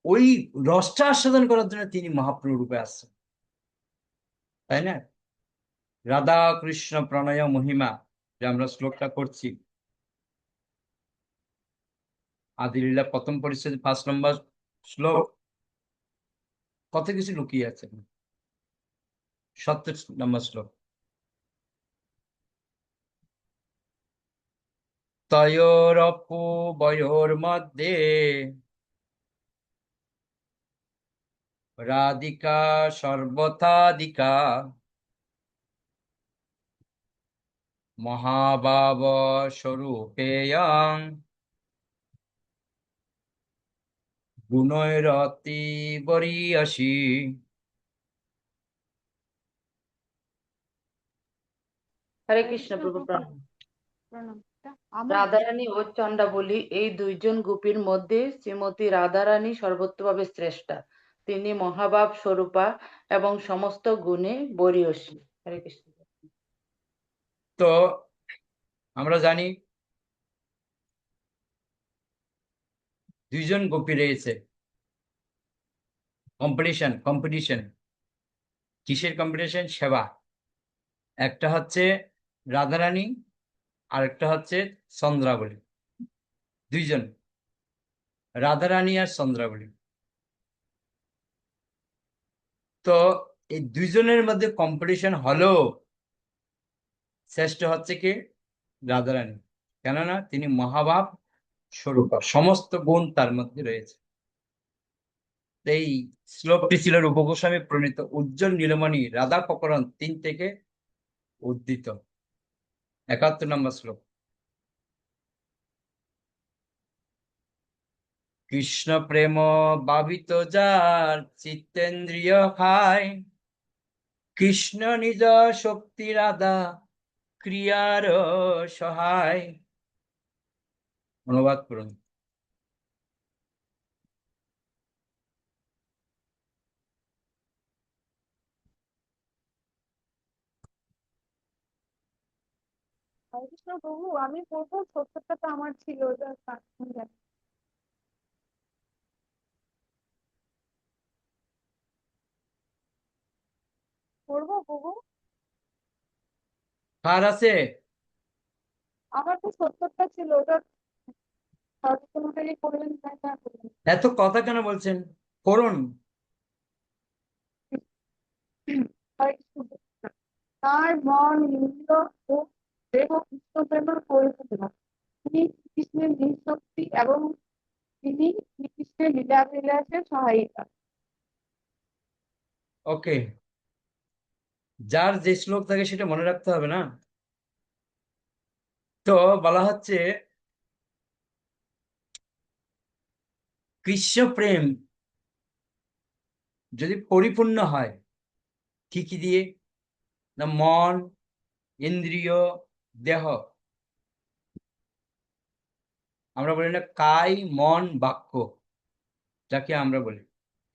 ওই রসটা আস্বাদন করার জন্য তিনি মহাপ্রভু রূপে আসছেন, তাই না? রাধা কৃষ্ণ প্রণয় মহিমা, যে আমরা শ্লোকটা করছি, আদিলীলা প্রথম পরিচ্ছেদ 5 নম্বর শ্লোক, কত কিছু লুকিয়ে আছে। 70 নম্বর শ্লোক, তয়োরপূবয়োর মধ্যে রাধিকা সর্বথাধিকা মহাভাব স্বরূপেয়ং গুণৈরতি বরিয়সী। হরে কৃষ্ণ প্রভু প্রণাম। রাধারানী ও চন্দ্রাবলী এই দুইজন গোপীর মধ্যে শ্রীমতী রাধারানী সর্বোত্তভাবে শ্রেষ্ঠা। তিনি মহাভাব স্বরূপা এবং সমস্ত গুণে বরীয়সী। হরে কৃষ্ণ। তো আমরা জানি দুইজন গোপী রয়েছে, কম্পিটিশন। কিসের কম্পিটিশন? সেবা। একটা হচ্ছে রাধারানী, আর একটা হচ্ছে চন্দ্রাবলী। দুইজন, রাধারানী আর চন্দ্রাবলী। তো এই দুইজনের মধ্যে কম্পিটিশন হলো, শ্রেষ্ঠ হচ্ছে কি? রাধারানী। কেননা তিনি মহাভাব স্বরূপা, সমস্ত গুণ তার মধ্যে রয়েছে। এই শ্লোকটি ছিল রূপ গোস্বামী প্রণীত উজ্জ্বল নীলমণি রাধা প্রকরণ 3 থেকে উদ্ধৃত, 71 নম্বর শ্লোক। কৃষ্ণ প্রেম ভাবিত যার চিত্তেন্দ্রিয় খায়, কৃষ্ণ নিজ শক্তি রাধা ক্রিয়ার সহায়। অনুবাদ করুন। হরে কৃষ্ণ প্রভু, আমি পড়বো, সত্তরটা তো আমার ছিল, ওটা পড়বো প্রভু? কার আছে? আমার তো সত্তরটা ছিল, ওটা সর্বতমটাই করলেন, তাই না করলেন? এত কথা কেন বলছেন? করুন। হরে কৃষ্ণ প্রভু। তার মন ইন্দ্রিয় ও দেহ কৃষ্ণ প্রেমের পরিপূর্ণ। তিনি শ্রীকৃষ্ণের নিঃশক্তি এবং তিনি শ্রীকৃষ্ণের লীলা বিলাসের সহায়িকা। ওকে, যার যে শ্লোক থাকে সেটা মনে রাখতে হবে না? তো বলা হচ্ছে কৃষ্ণ প্রেম যদি পরিপূর্ণ হয়, কি কি দিয়ে? না মন, ইন্দ্রিয়, দেহ। আমরা বলি না কায় মন বাক্য, যাকে আমরা বলি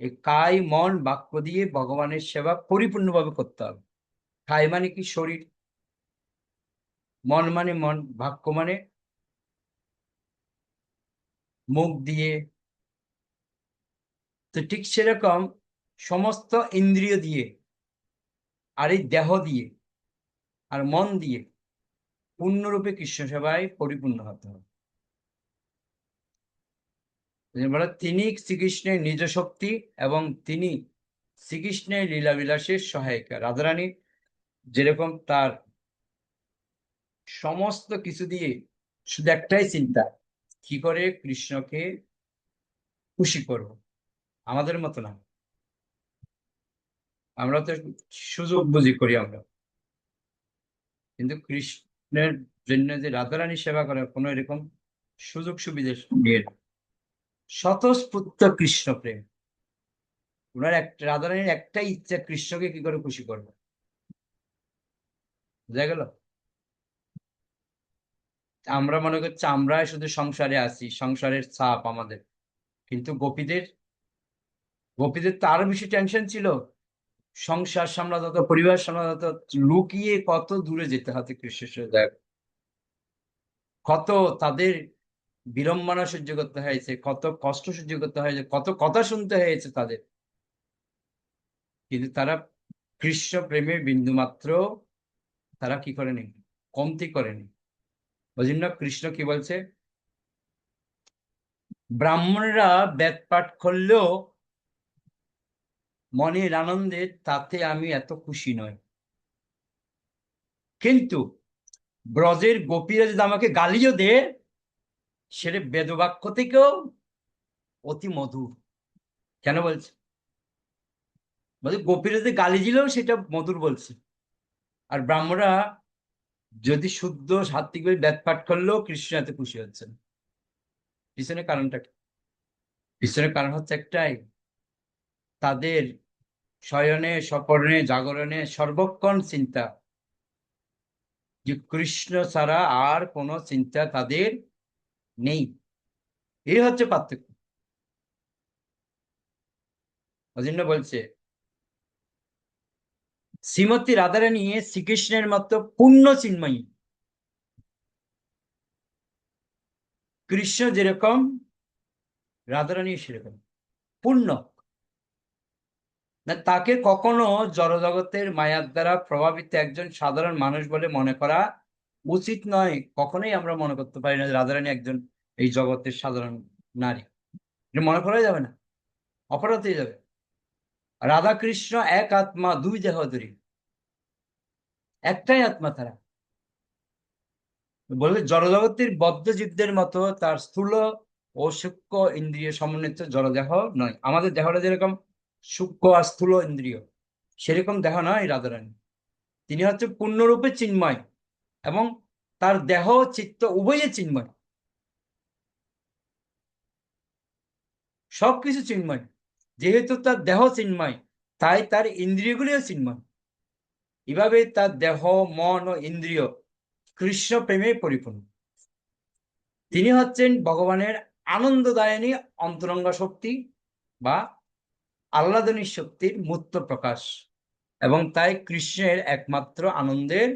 এই কায় মন বাক্য দিয়ে ভগবানের সেবা পরিপূর্ণভাবে করতে হবে। কায় মানে কি? শরীর। মন মানে মন, বাক্য মানে মুখ দিয়ে। তো ঠিক সেরকম সমস্ত ইন্দ্রিয় দিয়ে, আর এই দেহ দিয়ে, আর মন দিয়ে পূর্ণরূপে কৃষ্ণ সেবায় পরিপূর্ণ হতে হবে। বলে তিনি শ্রীকৃষ্ণের নিজ শক্তি এবং তিনি শ্রীকৃষ্ণের লীলাবিলাসের সহায়িকা। রাধারানী যেরকম তার সমস্ত কিছু দিয়ে শুধু একটাই চিন্তা, কি করে কৃষ্ণকে খুশি করব। আমাদের মতো না, আমরা তো সুযোগ বুঝি করি আমরা, কিন্তু কৃষ্ণের জন্য যে রাধারানী সেবা করে কোনো এরকম সুযোগ সুবিধা নিয়ে না। স্বতঃস্ফূর্ত কৃষ্ণ প্রেম। ওনার একটা, রাধারানীর একটাই ইচ্ছা, কৃষ্ণকে কি করে খুশি করবো। বুঝা গেল? আমরা মনে করছি আমরা শুধু সংসারে আছি, সংসারের চাপ আমাদের, কিন্তু গোপীদের তো আরো বেশি টেনশন ছিল। সংসার সামলাতে হতো, পরিবার সামলাতে হতো, লুকিয়ে কত দূরে যেতে হতো কৃষ্ণের সাথে দেখা। কত তাদের বিড়ম্বনা সহ্য করতে হয়েছে, কত কষ্ট সহ্য করতে হয়েছে, কত কথা শুনতে হয়েছে তাদের, কিন্তু তারা কৃষ্ণ প্রেমের বিন্দু মাত্র তারা কি করেনি, কমতি করেনি। ওই জন্য কৃষ্ণ কি বলছে, ব্রাহ্মণরা বেদ পাঠ করলেও মনের আনন্দে তাতে আমি এত খুশি নই, কিন্তু ব্রজের গোপীরা যদি আমাকে গালিও দে, সেটা বেদবাক্য থেকেও অতি মধুর। কেন বলছে? বলছে গোপীরা যদি গালি দিলেও সেটা মধুর বলছে, আর ব্রাহ্মণরা যদি শুদ্ধ সাত্বিকভাবে বেদ পাঠ করলেও কৃষ্ণ এত খুশি হচ্ছেন। পিছনের কারণটা কি? পিছনের কারণ হচ্ছে একটাই, তাদের শয়নে স্বপনে জাগরণে সর্বক্ষণ চিন্তা, যে কৃষ্ণ ছাড়া আর কোনো চিন্তা তাদের নেই। এই হচ্ছে পার্থক্য। ওই জন্য বলছে শ্রীমতী রাধারানী শ্রীকৃষ্ণের মতো পূর্ণ চিন্ময়ী। কৃষ্ণ যেরকম রাধারানী সেরকম পূর্ণ, না তাকে কখনো জড়জগতের মায়ার দ্বারা প্রভাবিত একজন সাধারণ মানুষ বলে মনে করা উচিত নয়। কখনোই আমরা মনে করতে পারি না যে রাধারানী একজন এই জগতের সাধারণ নারী, এটা মনে করা যাবে না, অপরাধ হয়ে যাবে। রাধা কৃষ্ণ এক আত্মা, দুই দেহধারী, একটাই আত্মা তারা। বলে জড়জগতের বদ্ধ জীবদের মতো তার স্থূল ও সূক্ষ্ম ইন্দ্রিয় সমন্বিত জড়দেহ নয়। আমাদের দেহটা যেরকম সূক্ষ্ম আর স্থূল ইন্দ্রিয়, সেরকম দেহ নয় রাধারানী। তিনি হচ্ছে পূর্ণরূপে চিন্ময় এবং তার দেহ চিত্ত উভয়ে চিন্ময়, সবকিছু চিন্ময়। যেহেতু তার দেহ চিন্ময়, তাই তার ইন্দ্রিয়গুলিও চিন্ময়। এভাবে তার দেহ, মন ও ইন্দ্রিয় কৃষ্ণ প্রেমে পরিপূর্ণ। তিনি হচ্ছেন ভগবানের আনন্দদায়িনী অন্তরঙ্গ শক্তি বা আহ্লাদনী শক্তির মূর্ত প্রকাশ, এবং তাই কৃষ্ণের একমাত্র আনন্দের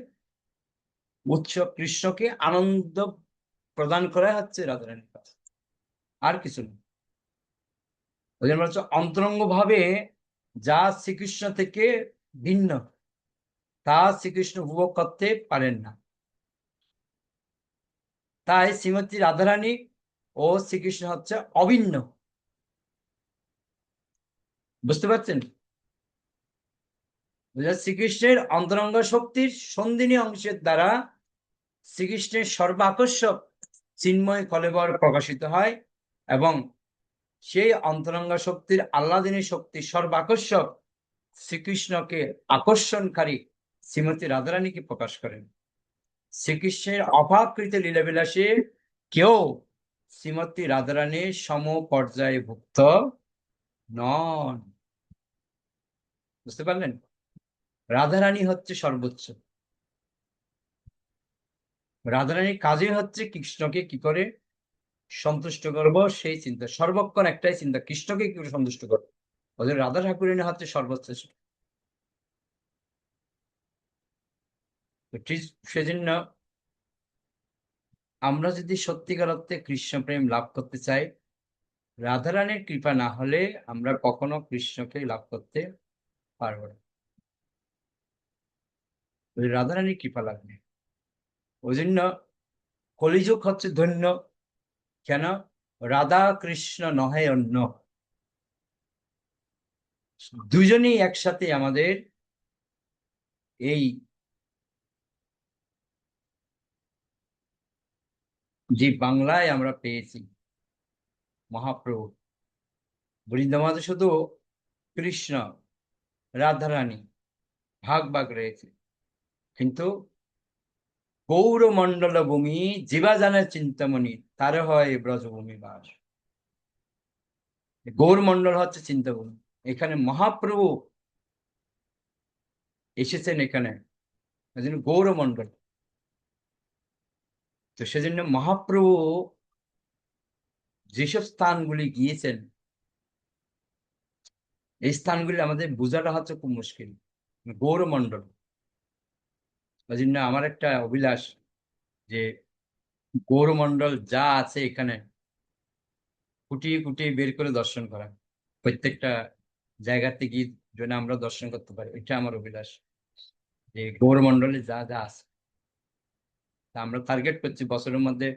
উৎস। কৃষ্ণকে আনন্দ প্রদান করা হচ্ছে রাধারানীর কাছে, আর কিছু নেই। ওই জন্য হচ্ছে অন্তরঙ্গ ভাবে যা শ্রীকৃষ্ণ থেকে ভিন্ন, তা শ্রীকৃষ্ণ উপভোগ করতে পারেন না। তাই শ্রীমতী রাধারানী ও শ্রীকৃষ্ণ হচ্ছে অভিন্ন। বুঝতে পারছেন? শ্রীকৃষ্ণের অন্তরঙ্গ শক্তির সন্ধিনী অংশের দ্বারা শ্রীকৃষ্ণের সর্বাকর্ষক চিন্ময় কলেবর প্রকাশিত হয়, এবং সেই অন্তরঙ্গ শক্তির আহ্লাদিনী শক্তি সর্বাকর্ষক শ্রীকৃষ্ণকে আকর্ষণকারী শ্রীমতী রাধারানীকে প্রকাশ করেন। শ্রীকৃষ্ণের অপাকৃত লীলাবিলাসে কেউ শ্রীমতী রাধারানীর সম পর্যায়ে ভুক্ত নন। বুঝতে পারলেন? রাধারানী হচ্ছে সর্বোচ্চ। রাধারানীর কাজে হচ্ছে কৃষ্ণকে কি করে সন্তুষ্ট করব সেই চিন্তা, সর্বক্ষণ একটাই চিন্তা, কৃষ্ণকে কি করে সন্তুষ্ট করবো। ওদের রাধা ঠাকুরানী হচ্ছে সর্বোচ্চ। সেজন্য আমরা যদি সত্যিকার অর্থে কৃষ্ণ প্রেম লাভ করতে চাই, রাধারানীর কৃপা না হলে আমরা কখনো কৃষ্ণকে লাভ করতে পারবো না। রাধারানীর কৃপা লাগবে। ওই জন্য কলিযুগ হচ্ছে ধন্য। কেন? রাধা কৃষ্ণ নহে অন্য, দুজনেই একসাথে আমাদের এই যে বাংলায় আমরা পেয়েছি মহাপ্রভু। বৃন্দাবনে শুধু কৃষ্ণ রাধারানী ভাগ ভাগ রয়েছে, কিন্তু গৌরমণ্ডল ভূমি জীবা জানে চিন্তামণি, তার হয় ব্রজভূমি বাস। গৌরমণ্ডল হচ্ছে চিন্তাভূমি। এখানে মহাপ্রভু এসেছেন, এখানে গৌরমণ্ডল। তো সেজন্য মহাপ্রভু যেসব স্থানগুলি গিয়েছেন, এই স্থানগুলি আমাদের বোঝাটা হচ্ছে খুব মুশকিল। গৌরমণ্ডল, ওই জন্য আমার একটা অভিলাষ যে গৌরমণ্ডল যা আছে এখানে কুটিয়ে কুটিয়ে বের করে দর্শন করা, প্রত্যেকটা জায়গাতে গিয়ে যেন আমরা দর্শন করতে পারি, এটা আমার অভিলাষ। যে গৌরমণ্ডলে যা যা আছে তা আমরা টার্গেট করছি বছরের মধ্যে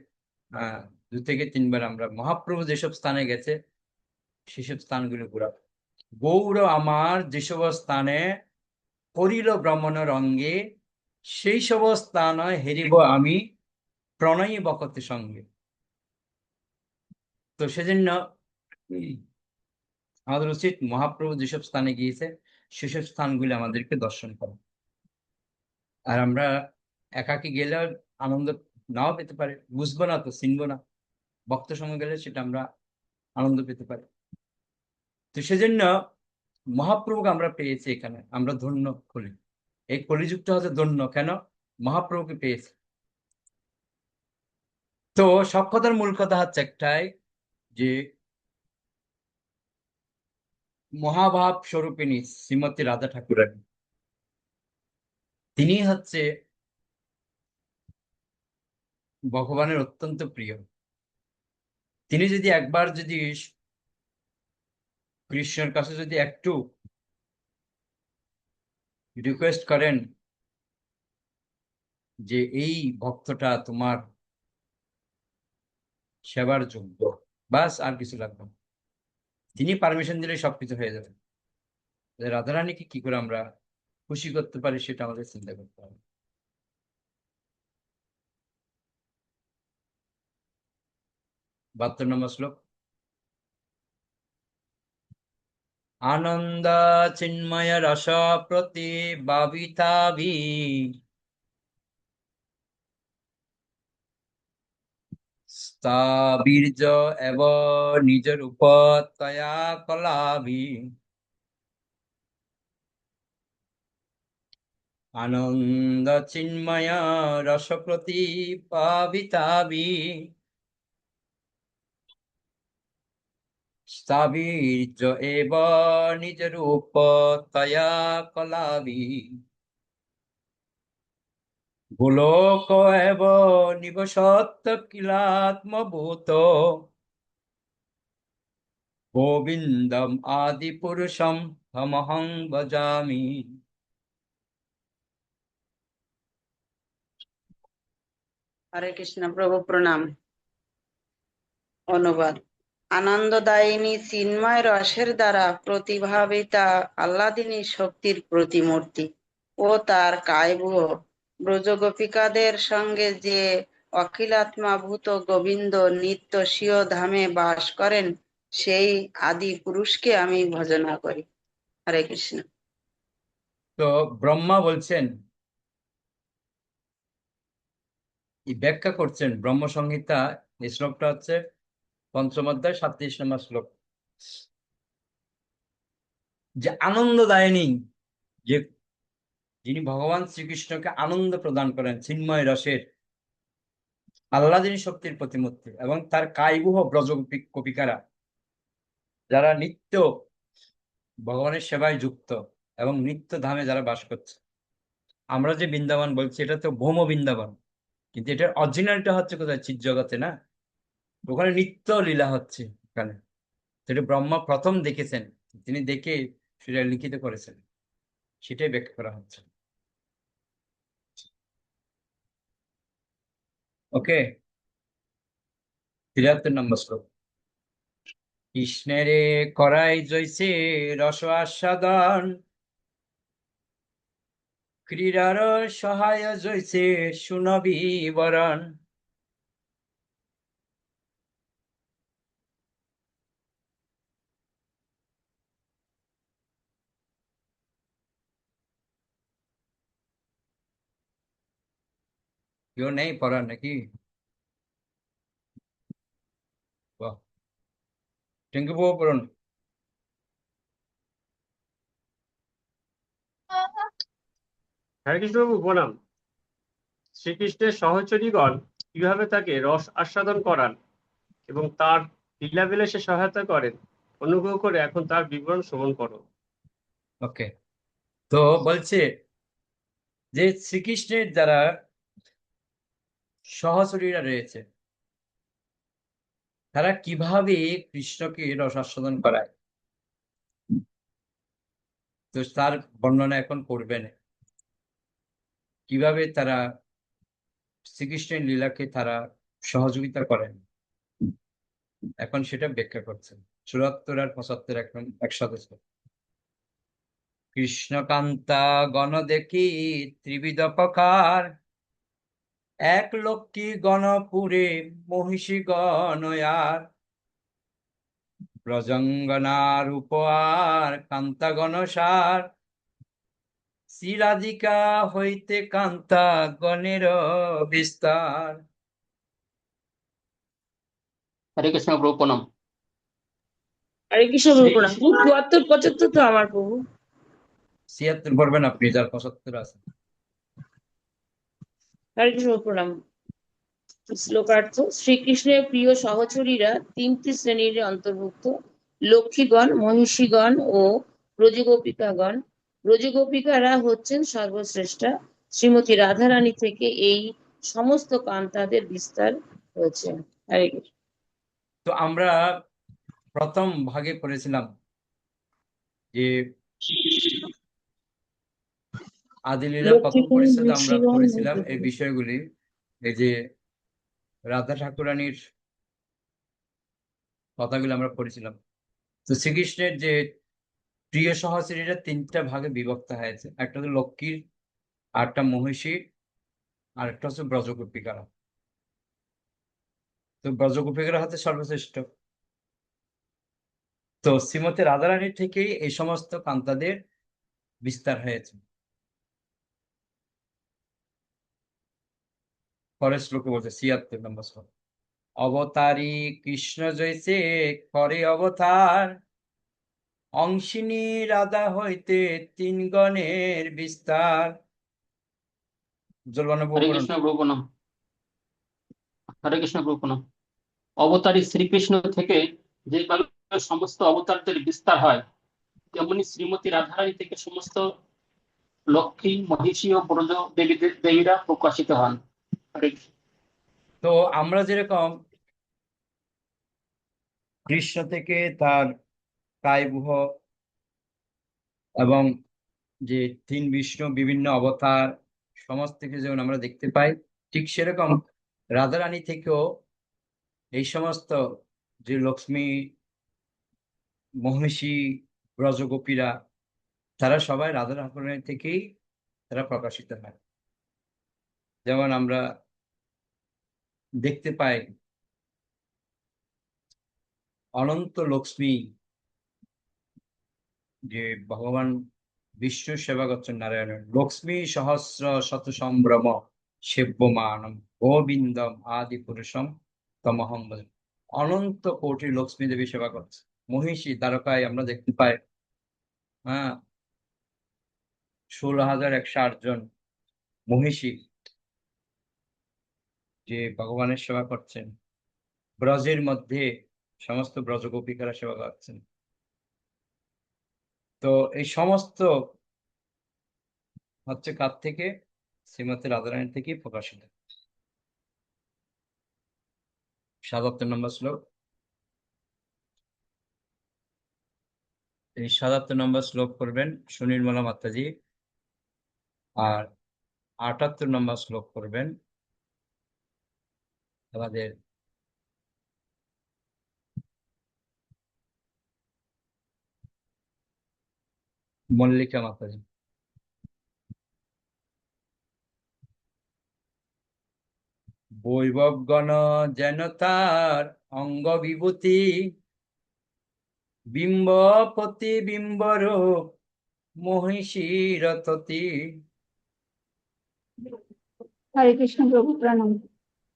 2 থেকে 3 বার আমরা মহাপ্রভু যেসব স্থানে গেছে সেসব স্থানগুলো ঘোরাবো। গৌর আমার যেসব স্থানে করিল ভ্রমণের অঙ্গে, সেই সব স্থান হেরিব আমি প্রণয়ী বকতে সঙ্গে। তো সেজন্য আমাদের উচিত মহাপ্রভু যেসব স্থানে গিয়েছে সেসব স্থানগুলি আমাদেরকে দর্শন করা। আর আমরা একাকি গেলে আনন্দ নাও পেতে পারে, বুঝবো না তো, চিনবো না। ভক্ত সঙ্গে গেলে সেটা আমরা আনন্দ পেতে পারি। তো সেজন্য মহাপ্রভুকে আমরা পেয়েছি এখানে, আমরা ধন্য। কলি, এই কলিযুগটা হচ্ছে ধন্য। কেন? মহাপ্রভুকে পেয়েছি। তো সব কথার মূল কথা হচ্ছে একটাই, যে মহাভাব স্বরূপিণী শ্রীমতী রাধা ঠাকুরানী, তিনি হচ্ছে ভগবানের অত্যন্ত প্রিয়। তিনি যদি একবার যদি কৃষ্ণের কাছে যদি একটু রিকোয়েস্ট করেন যে এই ভক্তটা তোমার সেবার যোগ্য, বাস আর কিছু লাগবে না, তিনি পারমিশন দিলে সবকিছু হয়ে যাবে। রাধারানীকে কি করে আমরা খুশি করতে পারি সেটা আমাদের চিন্তা করতে হবে। 72 নম্বর শ্লোক। আনন্দ চিন্ময় রস প্রতি ভাবিতাভি স্থাবীর্য এব নিজ রূপ তয়া কলাভি আনন্দ চিন্ময় রস প্রতি ভাবিতাভি স্থাবীর্য এব নিজ রূপ তয়া কলাভি গোলোক এব নিবসত কিলাত্মভূত গোবিন্দম আদি পুরুষম তমহং ভজামি। হরে কৃষ্ণ প্রভু প্রণাম। অনুবাদ। আনন্দদায়িনী চিন্ময় রসের দ্বারা প্রতিভাবিতা আহ্লাদিনী শক্তির প্রতিমূর্তি ও তার কায়বুহ ব্রজগোপিকাদের সঙ্গে যে অখিলাত্মাভূত গোবিন্দ নিত্য স্বীয় ধামে বাস করেন, সেই আদি পুরুষকে আমি ভজনা করি। হরে কৃষ্ণ। তো ব্রহ্মা বলছেন, এই ব্যাখ্যা করছেন ব্রহ্ম সংহিতা, এই শ্লোকটা হচ্ছে 5ম অধ্যায় 37 নম্বর শ্লোক, যে আনন্দদায়িনী, যে যিনি ভগবান শ্রীকৃষ্ণকে আনন্দ প্রদান করেন, চিন্ময় রসের আহ্লাদিনী শক্তির প্রতিমূর্তি, এবং তার কায়গুহ ব্রজ কপিকারা যারা নিত্য ভগবানের সেবায় যুক্ত এবং নিত্য ধামে যারা বাস করছে। আমরা যে বৃন্দাবন বলছি এটা তো ভৌম বৃন্দাবন, কিন্তু এটার অরিজিনালটা হচ্ছে কোথায়? চিৎ জগতে না? ওখানে নিত্য লীলা হচ্ছে ওখানে। সেটা ব্রহ্মা প্রথম দেখেছেন, তিনি দেখে সেটা লিখিত করেছেন, সেটাই ব্যাখ্যা করা হচ্ছে। ওকে, 73 নম্বর শ্লোক। কৃষ্ণেরে করাই জৈসে রস আস্বাদন ক্রীড়ার সহায় জৈসে সুনবি বরণ। কেউ নেই পড়ার নাকি? বাহ, টেঙ্গু বাবু পড়ুন। হরে কৃষ্ণবাবু প্রণাম। শ্রীকৃষ্ণের সহচরীগণ কিভাবে তাকে রস আস্বাদন করান এবং তার লীলাবিলাসে সহায়তা করেন, অনুগ্রহ করে এখন তার বিবরণ শ্রবণ করো। ওকে, তো বলছে যে শ্রীকৃষ্ণের যারা সহচরীরা রয়েছে তারা কিভাবে কৃষ্ণকে রস আস্বাদন করায়, তো তার বর্ণনা এখন করবেন। কিভাবে তারা শ্রীকৃষ্ণের লীলাকে তারা সহযোগিতা করেন, এখন সেটা ব্যাখ্যা করছেন। 74 আর 75 একদম একসাথে ছিল। কৃষ্ণকান্তা গণ দেখি ত্রিবিধ প্রকার এক লক্ষ্মী গণপুরে মহিষী গণয়ার ব্রজঙ্গনার উপহার কান্তা গণসার শ্রীরাধিকা হইতে কান্তা গণের বিস্তার। হরে কৃষ্ণ প্রভু প্রণাম। হরে কৃষ্ণ প্রভু প্রণাম। 74 75 তো আমার প্রভু। 76 পড়বেন আপনি, যার 75 আছে। হরে কৃষ্ণ প্রণাম। শ্লোকার্থ। শ্রীকৃষ্ণের প্রিয় সহচরীরা 3টি শ্রেণীর অন্তর্ভুক্ত: লক্ষ্মীগণ, মহিষীগণ ও ব্রজগোপিকাগণ। ব্রজগোপিকারা হচ্ছেন সর্বশ্রেষ্ঠা। শ্রীমতী রাধারানী থেকে এই সমস্ত কান্তাদের বিস্তার হয়েছে। হরে কৃষ্ণ। তো আমরা প্রথম ভাগে পড়েছিলাম যে আদিলীলার প্রথম পরিচ্ছেদে আমরা পড়েছিলাম এই বিষয়গুলি, এই যে রাধা ঠাকুরানীর কথাগুলো আমরা পড়েছিলাম। তো শ্রীকৃষ্ণের যে প্রিয় সহচরীরা তিনটা ভাগে বিভক্ত হয়েছে, একটা হচ্ছে লক্ষ্মীর, আরেকটা মহিষীর, আর একটা হচ্ছে ব্রজগোপিকারা। তো ব্রজগোপিকারা হচ্ছে সর্বশ্রেষ্ঠ। তো শ্রীমতী রাধারানীর থেকেই এই সমস্ত কান্তাদের বিস্তার হয়েছে। পরের শ্লোকে বলছে ৭৬ নম্বর শ্লোক, অবতারী কৃষ্ণ জৈসে করে অবতার, অংশিনী রাধা হইতে তিন গণের বিস্তার। জলবানব হরে কৃষ্ণ প্রভু প্রণাম। হরে কৃষ্ণ প্রভু প্রণাম। অবতারী শ্রীকৃষ্ণ থেকে যেভাবে সমস্ত অবতারদের বিস্তার হয়, তেমনি শ্রীমতী রাধারানী থেকে সমস্ত লক্ষ্মী, মহিষী ও ব্রজ দেবীরা প্রকাশিত হন। হরে কৃষ্ণ। তো আমরা যেরকম কৃষ্ণ থেকে তার কায়বুহ এবং যে তিন বিষ্ণু বিভিন্ন অবতার সমস্ত কিছু যেমন আমরা দেখতে পাই, ঠিক সেরকম রাধারানী থেকেও এই সমস্ত যে লক্ষ্মী, মহিষী, ব্রজগোপীরা, তারা সবাই রাধা ঠাকুরানী থেকেই তারা প্রকাশিত হয়। যেমন আমরা দেখতে পাই অনন্ত লক্ষ্মী, যে ভগবান বিষ্ণুর সেবা করছেন নারায়ণের, লক্ষ্মী সহস্র শত সম্ভ্রম সেব্যমানম গোবিন্দম আদি পুরুষম তমহম ভজে। অনন্ত কোটি লক্ষ্মী দেবী সেবা করছে। মহিষী দ্বারকায় আমরা দেখতে পাই, হ্যাঁ, ১৬,১০৮ জন মহিষী যে ভগবানের সেবা করছেন। ব্রজের মধ্যে সমস্ত ব্রজগোপিকারা সেবা করছেন। তো এই সমস্ত হচ্ছে কার থেকে? শ্রীমতী রাধারানীর থেকেই প্রকাশিত। ৭৭ নম্বর শ্লোক। এই ৭৭ নম্বর শ্লোক করবেন সুনির্মলা মাতাজি, আর ৭৮ নম্বর শ্লোক করবেন আমাদের মল্লিকা মাতাজি। বৈভবগণ যেন তার অঙ্গ বিভূতি, বিম্ব প্রতিবিম্বর মহিষীর ততি। হরে কৃষ্ণ প্রভু প্রণাম।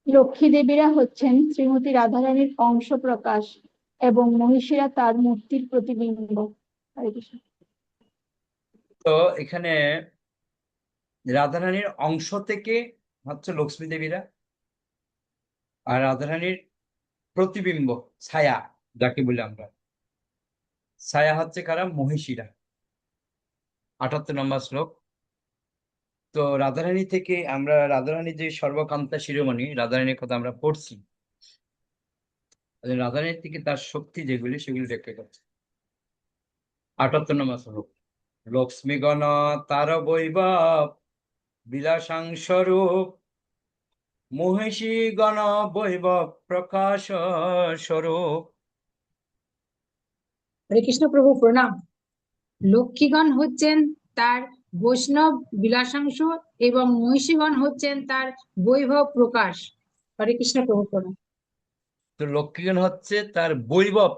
লক্ষ্মী দেবীরা হচ্ছেন শ্রীমতী রাধারানীর অংশ প্রকাশ এবং মহিষীরা তার মূর্তির প্রতিবিম্ব। হরে কৃষ্ণ। তো এখানে রাধারানীর অংশ থেকে হচ্ছে লক্ষ্মী দেবীরা, আর রাধারানীর প্রতিবিম্ব ছায়া যাকে বলি আমরা, ছায়া হচ্ছে কারা? মহিষীরা। ৭৮ নম্বর শ্লোক। তো রাধারানী থেকে আমরা রাধারানী যে সর্বকান্তা শিরোমণি, রাধারানীর কথা আমরা পড়ছি, রাধারানীর থেকে তার শক্তি যেগুলি সেগুলি ব্যাখ্যা করছে। ৭৮ নম্বর শ্লোক, লক্ষ্মীগণ তার বৈভব বিলাসাংস্বরূপ, মহিষী গণ বৈভব প্রকাশ স্বরূপ। হরে কৃষ্ণ প্রভু প্রণাম। লক্ষ্মীগণ হচ্ছেন তার বৈষ্ণব বিলাসাংশ এবং মহিষীগণ হচ্ছেন তার বৈভব প্রকাশ। হরে কৃষ্ণ প্রভু প্রণাম। তো লক্ষ্মীগণ হচ্ছে তার বৈভব,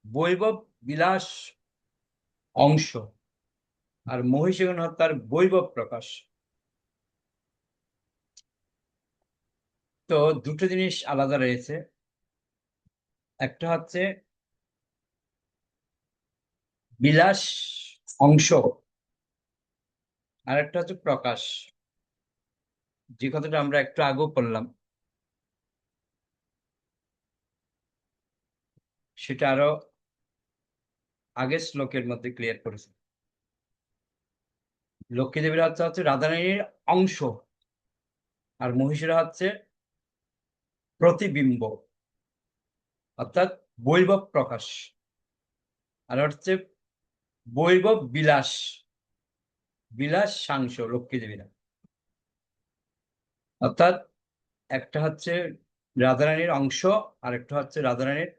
বৈভব বিলাস অংশ, আর মহিষীগণ হচ্ছে তার বৈভব প্রকাশ। তো দুটো জিনিস আলাদা রয়েছে, একটা হচ্ছে বিলাস অংশ, আর একটা হচ্ছে প্রকাশ, যে কথাটা আমরা একটু আগেও পড়লাম, সেটা আরো আগের শ্লোকের মধ্যে ক্লিয়ার করেছে। লক্ষ্মী দেবীরা হচ্ছে রাধারানীর অংশ, আর মহিষীরা হচ্ছে প্রতিবিম্ব অর্থাৎ বৈভব প্রকাশ, আর হচ্ছে বৈভব বিলাস, বিলাস সাংস লক্ষ্মী দেবীরা। অর্থাৎ একটা হচ্ছে রাধারানীর অংশ আর একটা হচ্ছে রাধারানীর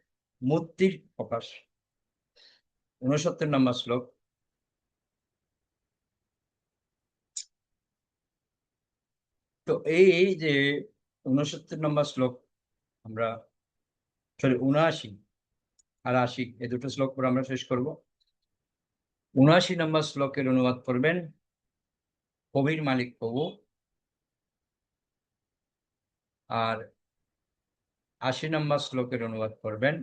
মূর্তির প্রকাশ। 69 নম্বর শ্লোক। তো এই যে 69 নম্বর শ্লোক আমরা, সরি 79 আর 80, এই দুটো শ্লোক পরে আমরা শেষ করব। 79 নম্বর শ্লোকের অনুবাদ করবেন কবির মালিক প্রভু, আর 80 নম্বর শ্লোকের অনুবাদ করবেন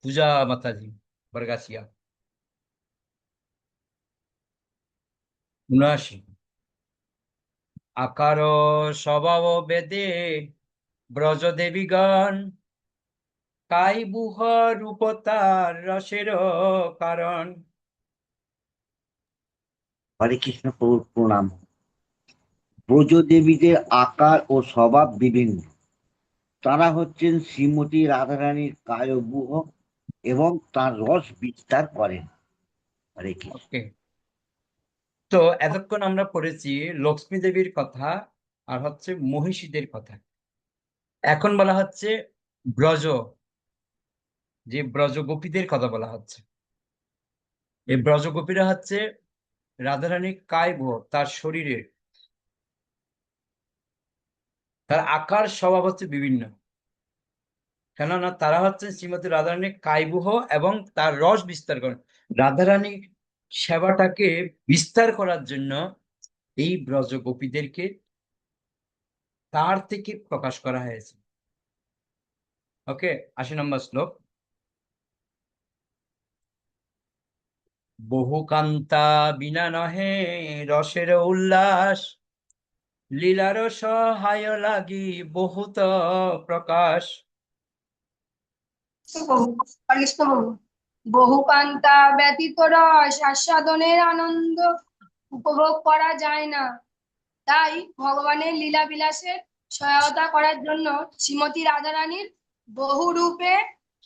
পূজা মাতাজি বরগাছিয়া। 79। আকার স্বভাব বেদে ব্রজদেবীগণ, কাই বুহ রূপতার রসের কারণ। হরে কৃষ্ণ প্রভুর প্রণাম। ব্রজদেবীদের আকার ও স্বভাব বিভিন্ন। তারা হচ্ছেন শ্রীমতী রাধারানীর কায়বুহ এবং তার রস বিস্তার করেন। হরে কৃষ্ণ। ওকে, তো এতক্ষণ আমরা পড়েছি লক্ষ্মী দেবীর কথা আর হচ্ছে মহিষীদের কথা। এখন বলা হচ্ছে ব্রজ, যে ব্রজ গোপীদের কথা বলা হচ্ছে। এই ব্রজ গোপীরা হচ্ছে রাধারানীর কায়বুহ, তার শরীরের, তার আকার স্বভাব হচ্ছে বিভিন্ন। কেননা তারা হচ্ছে শ্রীমতী রাধারানীর কায়বুহ এবং তার রস বিস্তার করেন। রাধারানীর সেবাটাকে বিস্তার করার জন্য এই ব্রজ গোপীদেরকে তার থেকে প্রকাশ করা হয়েছে। ওকে, 80 নম্বর শ্লোক। বহু কান্তা বিনা নহে রসের উল্লাস, লীলার সহায় লাগি বহুত প্রকাশ। বহুকান্তা ব্যতীত রস আস্বাদনের আনন্দ উপভোগ করা যায় না, তাই ভগবানের লীলা বিলাসের সহায়তা করার জন্য শ্রীমতী রাধারানীর বহু রূপে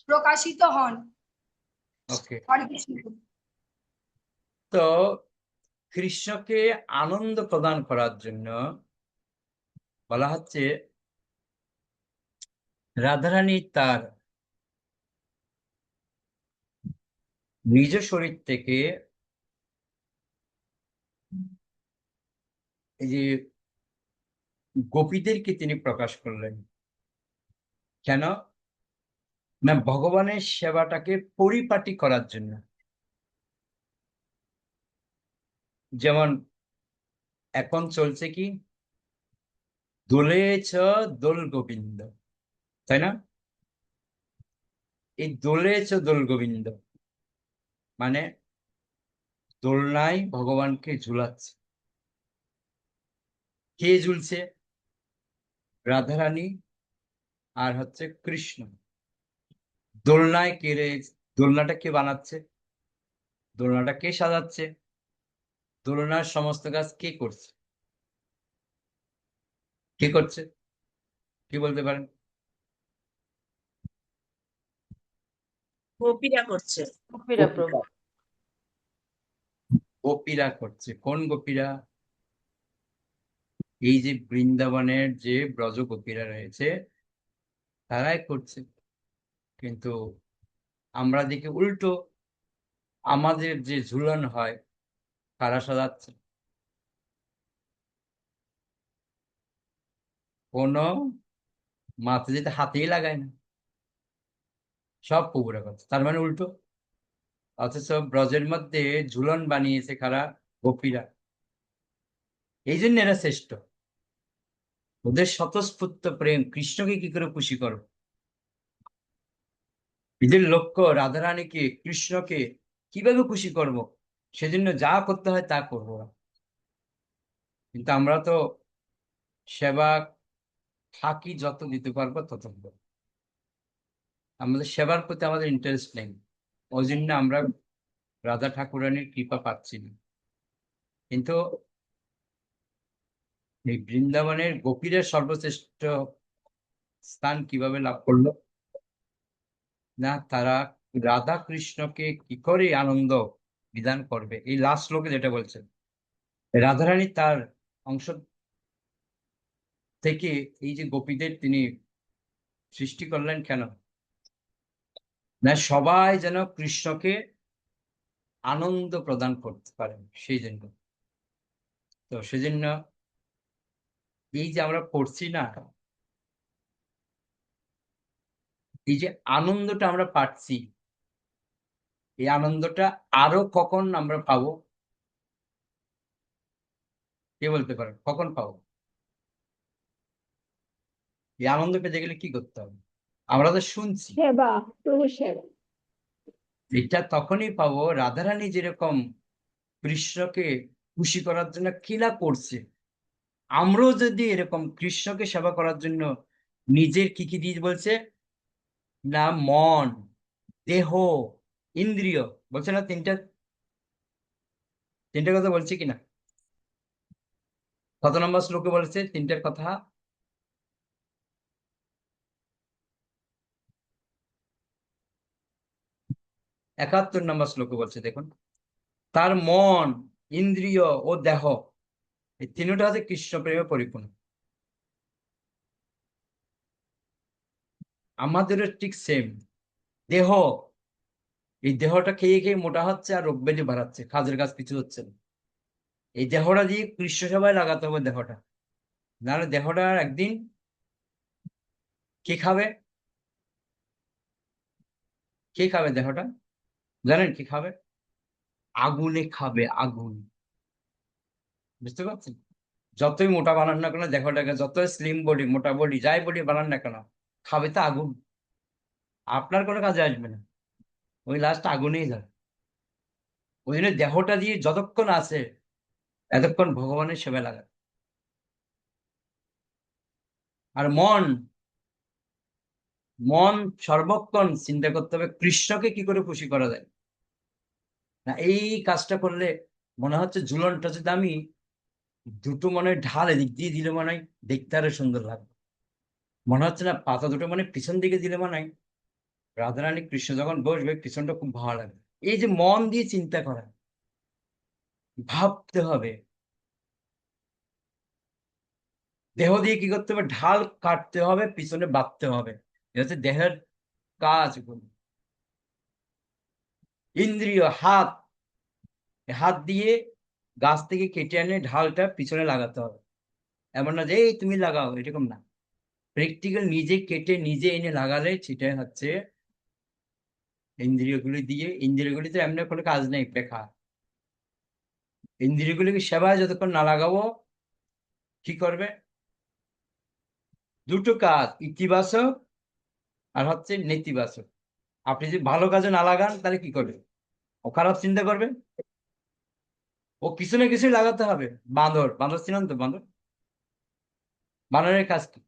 প্রকাশিত হন। ওকে, হরে কৃষ্ণ। তো কৃষ্ণকে আনন্দ প্রদান করার জন্য বলা হচ্ছে রাধারানী তার নিজ শরীর থেকে এই যে গোপীদেরকে তিনি প্রকাশ করলেন। কেন না, ভগবানের সেবাটাকে পরিপাটি করার জন্য। যেমন এখন চলছে কি, দোলেছ দোল গোবিন্দ, তাই না? এই দোলেছ দোল গোবিন্দ মানে দোলনায় ভগবানকে ঝুলাচ্ছে। কে ঝুলছে? রাধারানী আর হচ্ছে কৃষ্ণ। দোলনায় কে দোলনাটা কে বানাচ্ছে? দোলনাটা কে সাজাচ্ছে? দোলনার সমস্ত কাজ কে করছে? কে করছে? কি বলতে পারেন? গোপীরা করছে। গোপীরা প্রভু। গোপীরা করছে। কোন গোপীরা? এই যে বৃন্দাবনের যে ব্রজ গোপীরা রয়েছে তারাই করছে। কিন্তু আমরা দেখি উল্টো, আমাদের যে ঝুলন হয় কারা সাজাচ্ছে? কোনো মাথা যেতে হাতেই লাগায় না, সব পুকুরে করছে। তার মানে উল্টো। অথচ ব্রজের মধ্যে ঝুলন বানিয়েছে কারা? গোপীরা। এই জন্য এরা শ্রেষ্ঠ। ওদের স্বতঃস্ফূর্ত প্রেম, কৃষ্ণকে কি করে খুশি করো। এদের লক্ষ্য রাধারানীকে, কৃষ্ণকে কিভাবে খুশি করব, সেজন্য যা করতে হয় তা করবো। কিন্তু আমরা তো সেবা থাকি যত দিতে পারবো তত দেব। আমাদের সেবার প্রতি আমাদের ইন্টারেস্ট নেই, ওই জন্য আমরা রাধা ঠাকুরানীর কৃপা পাচ্ছি না। কিন্তু এই বৃন্দাবনের গোপীরা সর্বশ্রেষ্ঠ স্থান কিভাবে লাভ করলো? না, তারা রাধা কৃষ্ণকে কি করে আনন্দ বিধান করবে, এই লাস্ট শ্লোকে যেটা বলছেন, রাধারানী তার অংশ থেকে এই যে গোপীদের তিনি সৃষ্টি করলেন কেন, না সবাই যেন কৃষ্ণকে আনন্দ প্রদান করতে পারেন সেই জন্য। তো সেজন্য এই যে আমরা পড়ছি না, এই যে আনন্দটা আমরা পাচ্ছি, এই আনন্দটা আরো কখন আমরা পাবো, কে বলতে পারেন কখন পাবো? এই আনন্দ পেতে গেলে কি করতে হবে? আমরা তো শুনছি, সেবা, প্রভু সেবা। এটা তখনই পাবো রাধারানী যেরকম কৃষ্ণকে খুশি করার জন্য কিলা করছে, আমরাও যদি এরকম কৃষ্ণকে সেবা করার জন্য নিজের কি দিয়ে বলছে না, মন, দেহ, ইন্দ্রিয়, বলছে না তিনটা কথা বলছে কিনা? কত নম্বর শ্লোকে বলেছে তিনটার কথা? 71 নম্বর শ্লোকে বলছে, দেখুন, তার মন, ইন্দ্রিয় ও দেহ, এই তিনটা হচ্ছে কৃষ্ণ প্রেমে পরিপূর্ণ। আমাদেরও ঠিক সেম দেহ, এই দেহটা খেয়ে খেয়ে মোটা হচ্ছে আর রোগ ব্যাধি বাড়াচ্ছে, কাজের কাজ কিছু হচ্ছে না। এই দেহটা দিয়ে কৃষ্ণ সেবায় লাগাতে হবে দেহটা, নাহলে দেহটা একদিন কে খাবে? কে খাবে দেহটা? জানেন কি খাবে? আগুনে খাবে, আগুন। বুঝতে পারছেন? যতই মোটা বানান না কেন দেহটাকে, যতই স্লিম বডি, মোটা বডি, যাই বডি বানান না কেন, খাবে তো আগুন, আপনার কোনো কাজে আসবে না, ওই লাস্ট আগুনেই যাবে। ওই জন্য দেহটা দিয়ে যতক্ষণ আছে এতক্ষণ ভগবানের সেবা লাগা। আর মন, মন সর্বক্ষণ চিন্তা করতে হবে কৃষ্ণকে কি করে খুশি করা যায়। না এই কাজটা করলে মনে হচ্ছে ঝুলনটা যদি আমি দুটো মনে হয় ঢাল এদিক দিয়ে দিলে মনে হয় দেখতে আরো সুন্দর লাগবে। মনে হচ্ছে না পাতা দুটো মানে পিছন দিকে দিলে মনে হয় রাধারানী কৃষ্ণ যখন বসবে পিছনটা খুব ভালো লাগবে। এই যে মন দিয়ে চিন্তা করা, ভাবতে হবে, দেহ দিয়ে কি করতে হবে, ঢাল কাটতে হবে, পিছনে বাঁধতে হবে, এটা হচ্ছে দেহের কাজ। ইন্দ্রিয়, হাত, হাত দিয়ে গাছ থেকে কেটে এনে ঢালটা পিছনে লাগাতে হবে। এমন না যে এই তুমি লাগাও, এরকম না, প্র্যাকটিক্যাল নিজে কেটে নিজে এনে লাগালে সেটা হচ্ছে ইন্দ্রিয়গুলি দিয়ে। ইন্দ্রিয়গুলি তো এমনি কোনো কাজ নেই, বেকার। ইন্দ্রিয়গুলিকে সেবায় যতক্ষণ না লাগাবো কি করবে? দুটো কাজ, ইতিবাচক আর হচ্ছে নেতিবাচক। আপনি যদি ভালো কাজে না লাগান তাহলে কি করবে? ও খারাপ চিন্তা করবে, ও কিছু না কিছুই লাগাতে হবে। বাঁদর, বাঁদর চিনেন তো? বাঁদর, বানরের কাজ কি?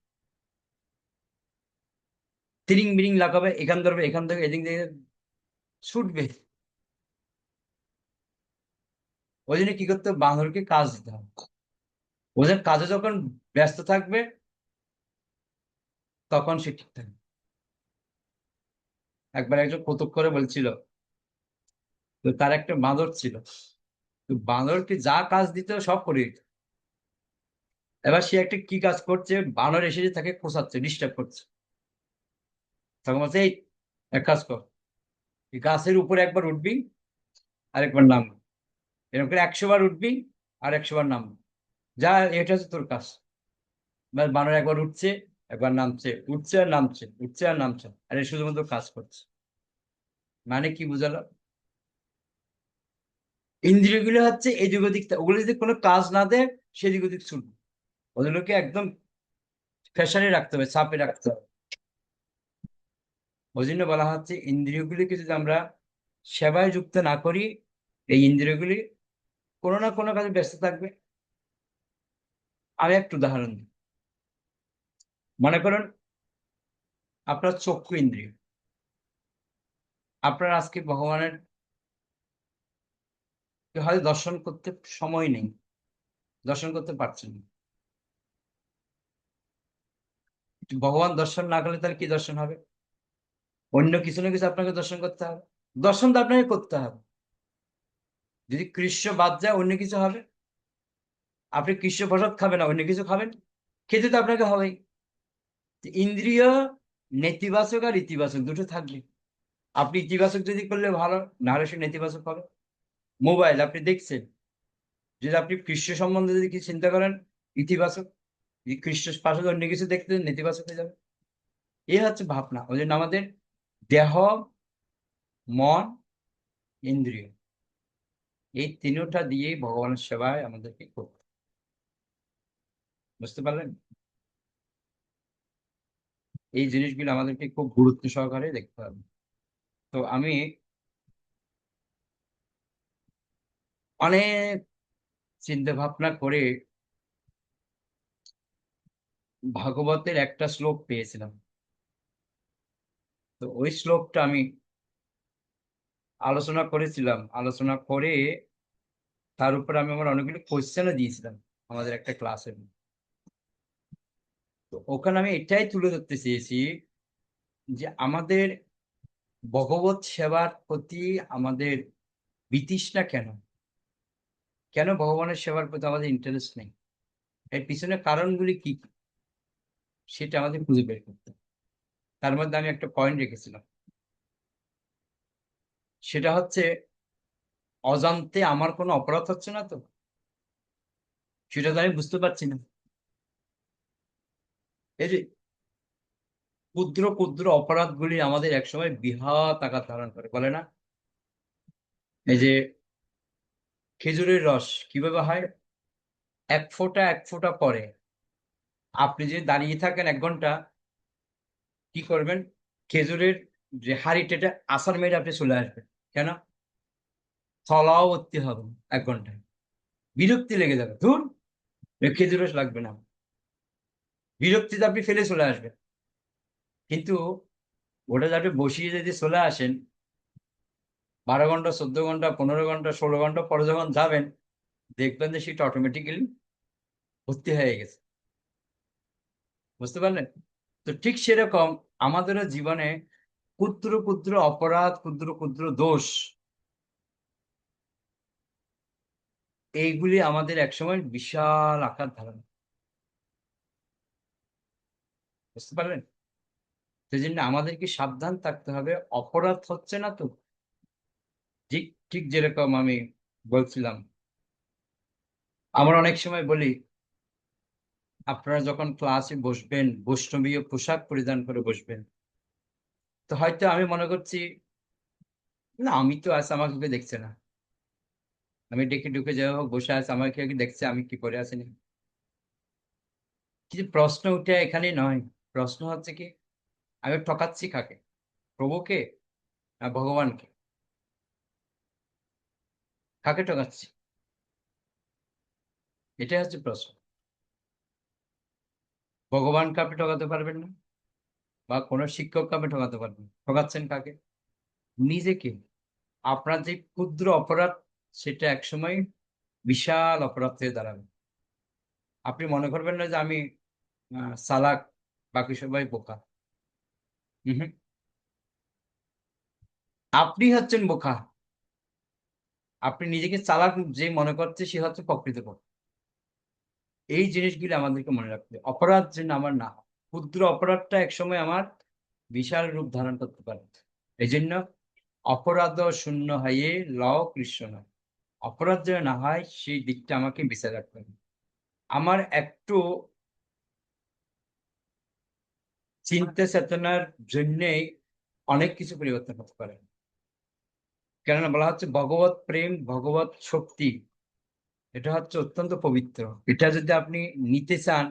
তিরিং বিরিং লাগাবে, এখান ধরবে, এখান থেকে এদিক থেকে ছুটবে। ওই জন্য কি করতে হবে? বাঁদরকে কাজ দিতে হবে। ওদের কাজে যখন ব্যস্ত থাকবে তখন সে ঠিক থাকবে। একবার একজন কৌতুক করে বলছিল, তো তার একটা বাঁদর ছিল, তো বাঁদরকে যা কাজ দিত সব করে দিত। এবার সে একটা কি কাজ করছে, বানর এসে তাকে খোঁচাচ্ছে, ডিস্টার্ব করছে। তখন বলছে, এই এক কাজ কর, এই গাছের উপরে একবার উঠবি আর একবার নামবি, এরকম করে 100 বার উঠবি আর 100 বার নামবি, যা এটা হচ্ছে তোর কাজ। বানর একবার উঠছে, একবার নামছে, উঠছে আর নামছে, উঠছে আর নামছে, আর এ শুধুমাত্র কাজ করছে। মানে কি বুঝালো? ইন্দ্রিয়গুলো হচ্ছে এদিক ওদিক, ওগুলো যদি কোনো কাজ না দেয় সেদিক ওদিক ছুটবে। ওগুলোকে একদম প্রেসারে রাখতে হবে, চাপে রাখতে হবে। ওই জন্য বলা হচ্ছে ইন্দ্রিয়গুলিকে যদি আমরা সেবায় যুক্ত না করি, এই ইন্দ্রিয়গুলি কোনো না কোনো কাজে ব্যস্ত থাকবে। আমি একটু উদাহরণ দিই। মনে করুন আপনার চক্ষু ইন্দ্রিয়, আপনার আজকে ভগবানের হয়তো দর্শন করতে সময় নেই, দর্শন করতে পারছেন না। ভগবান দর্শন না করলে তাহলে কি দর্শন হবে? অন্য কিছু না কিছু আপনাকে দর্শন করতে হবে, দর্শন তো আপনাকে করতে হবে। যদি কৃষ্ণ বাদ যায় অন্য কিছু হবে, আপনি কৃষ্ণ প্রসাদ খাবেন না, অন্য কিছু খাবেন, খেতে তো আপনাকে হবেই। ইন্দ্রিয় নেতিবাচক আর ইতিবাচক দুটো থাকবে। আপনি ইতিবাচক যদি করলে ভালো, না হলে সে নেতিবাচক হবে। মোবাইল আপনি দেখছেন, যদি আপনি কৃষ্ণ সম্বন্ধে যদি কিছু চিন্তা করেন ইতিবাচক, যদি কৃষ্ণ পাশে অন্য কিছু দেখতে নেতিবাচক হয়ে যাবে। এই হচ্ছে ভাবনা। ওই জন্য আমাদের দেহ, মন, ইন্দ্রিয়, এই তিনটা দিয়েই ভগবানের সেবায় আমাদেরকে করতে হবে। বুঝতে পারলেন? এই জিনিসগুলো আমাদেরকে খুব গুরুত্ব সহকারে দেখতে হবে। তো আমি অনেক চিন্তা ভাবনা করে ভাগবতের একটা শ্লোক পেয়েছিলাম। তো ওই শ্লোকটা আমি আলোচনা করেছিলাম, আলোচনা করে তার উপরে আমি আমার অনেকগুলো কোয়েশ্চেনও দিয়েছিলাম আমাদের একটা ক্লাসে। তো ওখানে আমি এটাই তুলে ধরতে চেয়েছি যে আমাদের ভগবত সেবার প্রতি আমাদের বিতৃষ্ণা কেন, কেন ভগবানের সেবার প্রতি আমাদের ইন্টারেস্ট নেই, এর পিছনে কারণগুলি কি কি, সেটা আমাদের খুঁজে বের করতে হবে। তার মধ্যে আমি একটা পয়েন্ট রেখেছিলাম, সেটা হচ্ছে অজান্তে আমার কোনো অপরাধ হচ্ছে না তো, সেটা তো আমি বুঝতে পারছি না। এই যে ক্ষুদ্র ক্ষুদ্র অপরাধগুলি আমাদের একসময় বৃহৎ আকার ধারণ করে, বলে না? এই যে খেজুরের রস কিভাবে হয়, এক ফোঁটা পরে আপনি যদি দাঁড়িয়ে থাকেন 1 ঘন্টা, কি করবেন, খেজুরের যে হাড়িটা এটা আছাড় মেরে আপনি চলে আসবেন। কেন? থলাও ভর্তি হবে 1 ঘন্টায়, বিরক্তি লেগে যাবে, ধুর খেজুর রস লাগবে না, বিরক্তিতে আপনি ফেলে চলে আসবেন। কিন্তু ওটা যে আপনি বসিয়ে যদি চলে আসেন 12 ঘন্টা, 14 ঘন্টা, 15 ঘন্টা, 16 ঘন্টা পরে যখন যাবেন, দেখবেন যে সেটা অটোমেটিক্যালি ভর্তি হয়ে গেছে। বুঝতে পারলেন? তো ঠিক সেরকম আমাদেরও জীবনে ক্ষুদ্র ক্ষুদ্র অপরাধ, ক্ষুদ্র ক্ষুদ্র দোষ, এইগুলি আমাদের একসময় বিশাল আকার ধারণ। বুঝতে পারলেন? সেই জন্য আমাদেরকে সাবধান থাকতে হবে, অপরাধ হচ্ছে না তো। ঠিক ঠিক যেরকম আমি বলছিলাম, আমরা অনেক সময় বলি আপনারা যখন ক্লাসে বসবেন বৈষ্ণবীয় পোশাক পরিধান করে বসবেন। তো হয়তো আমি মনে করছি না, আমি তো আজ আমাকে কেউ দেখছে না, আমি ডেকে ঢুকে যাই হোক বসে আছে, আমাকে কেউ দেখছে আমি কি পরে আছি না। কিন্তু প্রশ্ন উঠে এখানে নয়, প্রশ্ন হচ্ছে কি আমি ঠকাচ্ছি কাকে, প্রভুকে না ভগবানকে? কাকে ঠকাচ্ছি, এটাই হচ্ছে প্রশ্ন। ভগবানকে আপনি ঠকাতে পারবেন না, বা কোনো শিক্ষককে আপনি ঠকাতে পারবেন না। ঠকাচ্ছেন কাকে? নিজেকে। আপনার যে ক্ষুদ্র অপরাধ সেটা একসময় বিশাল অপরাধ হয়ে দাঁড়াবে। আপনি মনে করবেন না যে আমি চালাক, বাকি সবাই বোকা। হুম, আপনি হচ্ছেন বোকা। আপনি নিজেকে চালাক যে মনে করছে সে হচ্ছে প্রকৃতপক্ষে। এই জিনিসগুলো আমাদেরকে মনে রাখতে হবে। অপরাধ যেন আমার না হয়, ক্ষুদ্র অপরাধটা একসময় আমার বিশাল রূপ ধারণ করতে পারে। এই জন্য অপরাধ শূন্য হয়ে লও কৃষ্ণ নয়, অপরাধ যেন না হয় সেই দিকটা আমাকে বিচার রাখতে হবে। আমার একটু চিন্তা চেতনার জন্যেই অনেক কিছু পরিবর্তন হতে পারে। কেননা বলা হচ্ছে ভগবত প্রেম, ভগবত শক্তি, এটা হচ্ছে অত্যন্ত পবিত্র। এটা যদি আপনি নিতে চান,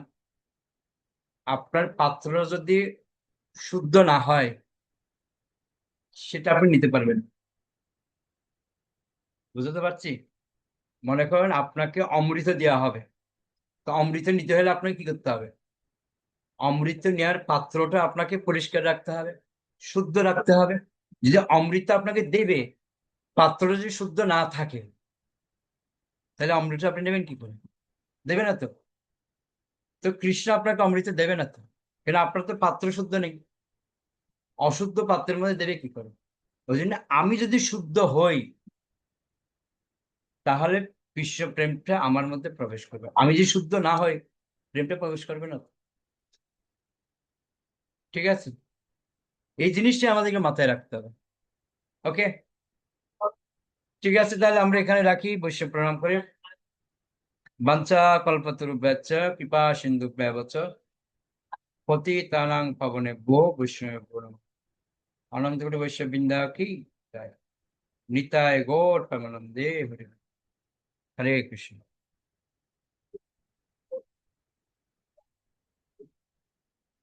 আপনার পাত্র যদি শুদ্ধ না হয় সেটা আপনি নিতে পারবেন না। বুঝতে পারছি? মনে করেন আপনাকে অমৃত দেওয়া হবে, তো অমৃত নিতে হলে আপনাকে কি করতে হবে, অমৃত নেওয়ার পাত্রটা আপনাকে পরিষ্কার রাখতে হবে, শুদ্ধ রাখতে হবে। যদি অমৃত আপনাকে দেবে, পাত্র যদি শুদ্ধ না থাকে, তাহলে অমৃত আপনি নেবেন কি করে? দেবে না তো। তো কৃষ্ণ আপনাকে অমৃত দেবে না তো, কেন আপনার তো পাত্র শুদ্ধ নেই। অশুদ্ধ পাত্রের মধ্যে দেবে কি করে? ওই জন্য আমি যদি শুদ্ধ হই তাহলে কৃষ্ণ প্রেমটা আমার মধ্যে প্রবেশ করবে। আমি যদি শুদ্ধ না হই, প্রেমটা প্রবেশ করবে না। ঠিক আছে, এই জিনিসটা আমাদেরকে মাথায় রাখতে হবে। ওকে, ঠিক আছে, তাহলে আমরা এখানে রাখি, বৈশ্য প্রণাম করে। বাঞ্ছা কল্পতরুভ্যশ্চ কৃপা সিন্ধুভ্যেব চ পতিতানাং পাবনেভ্যো বৈষ্ণবেভ্যো নমঃ। আনন্দ করে বৈশ্য বৃন্দা কি জয়। নিতাই গৌর প্রেমানন্দে হরে হরে কৃষ্ণ।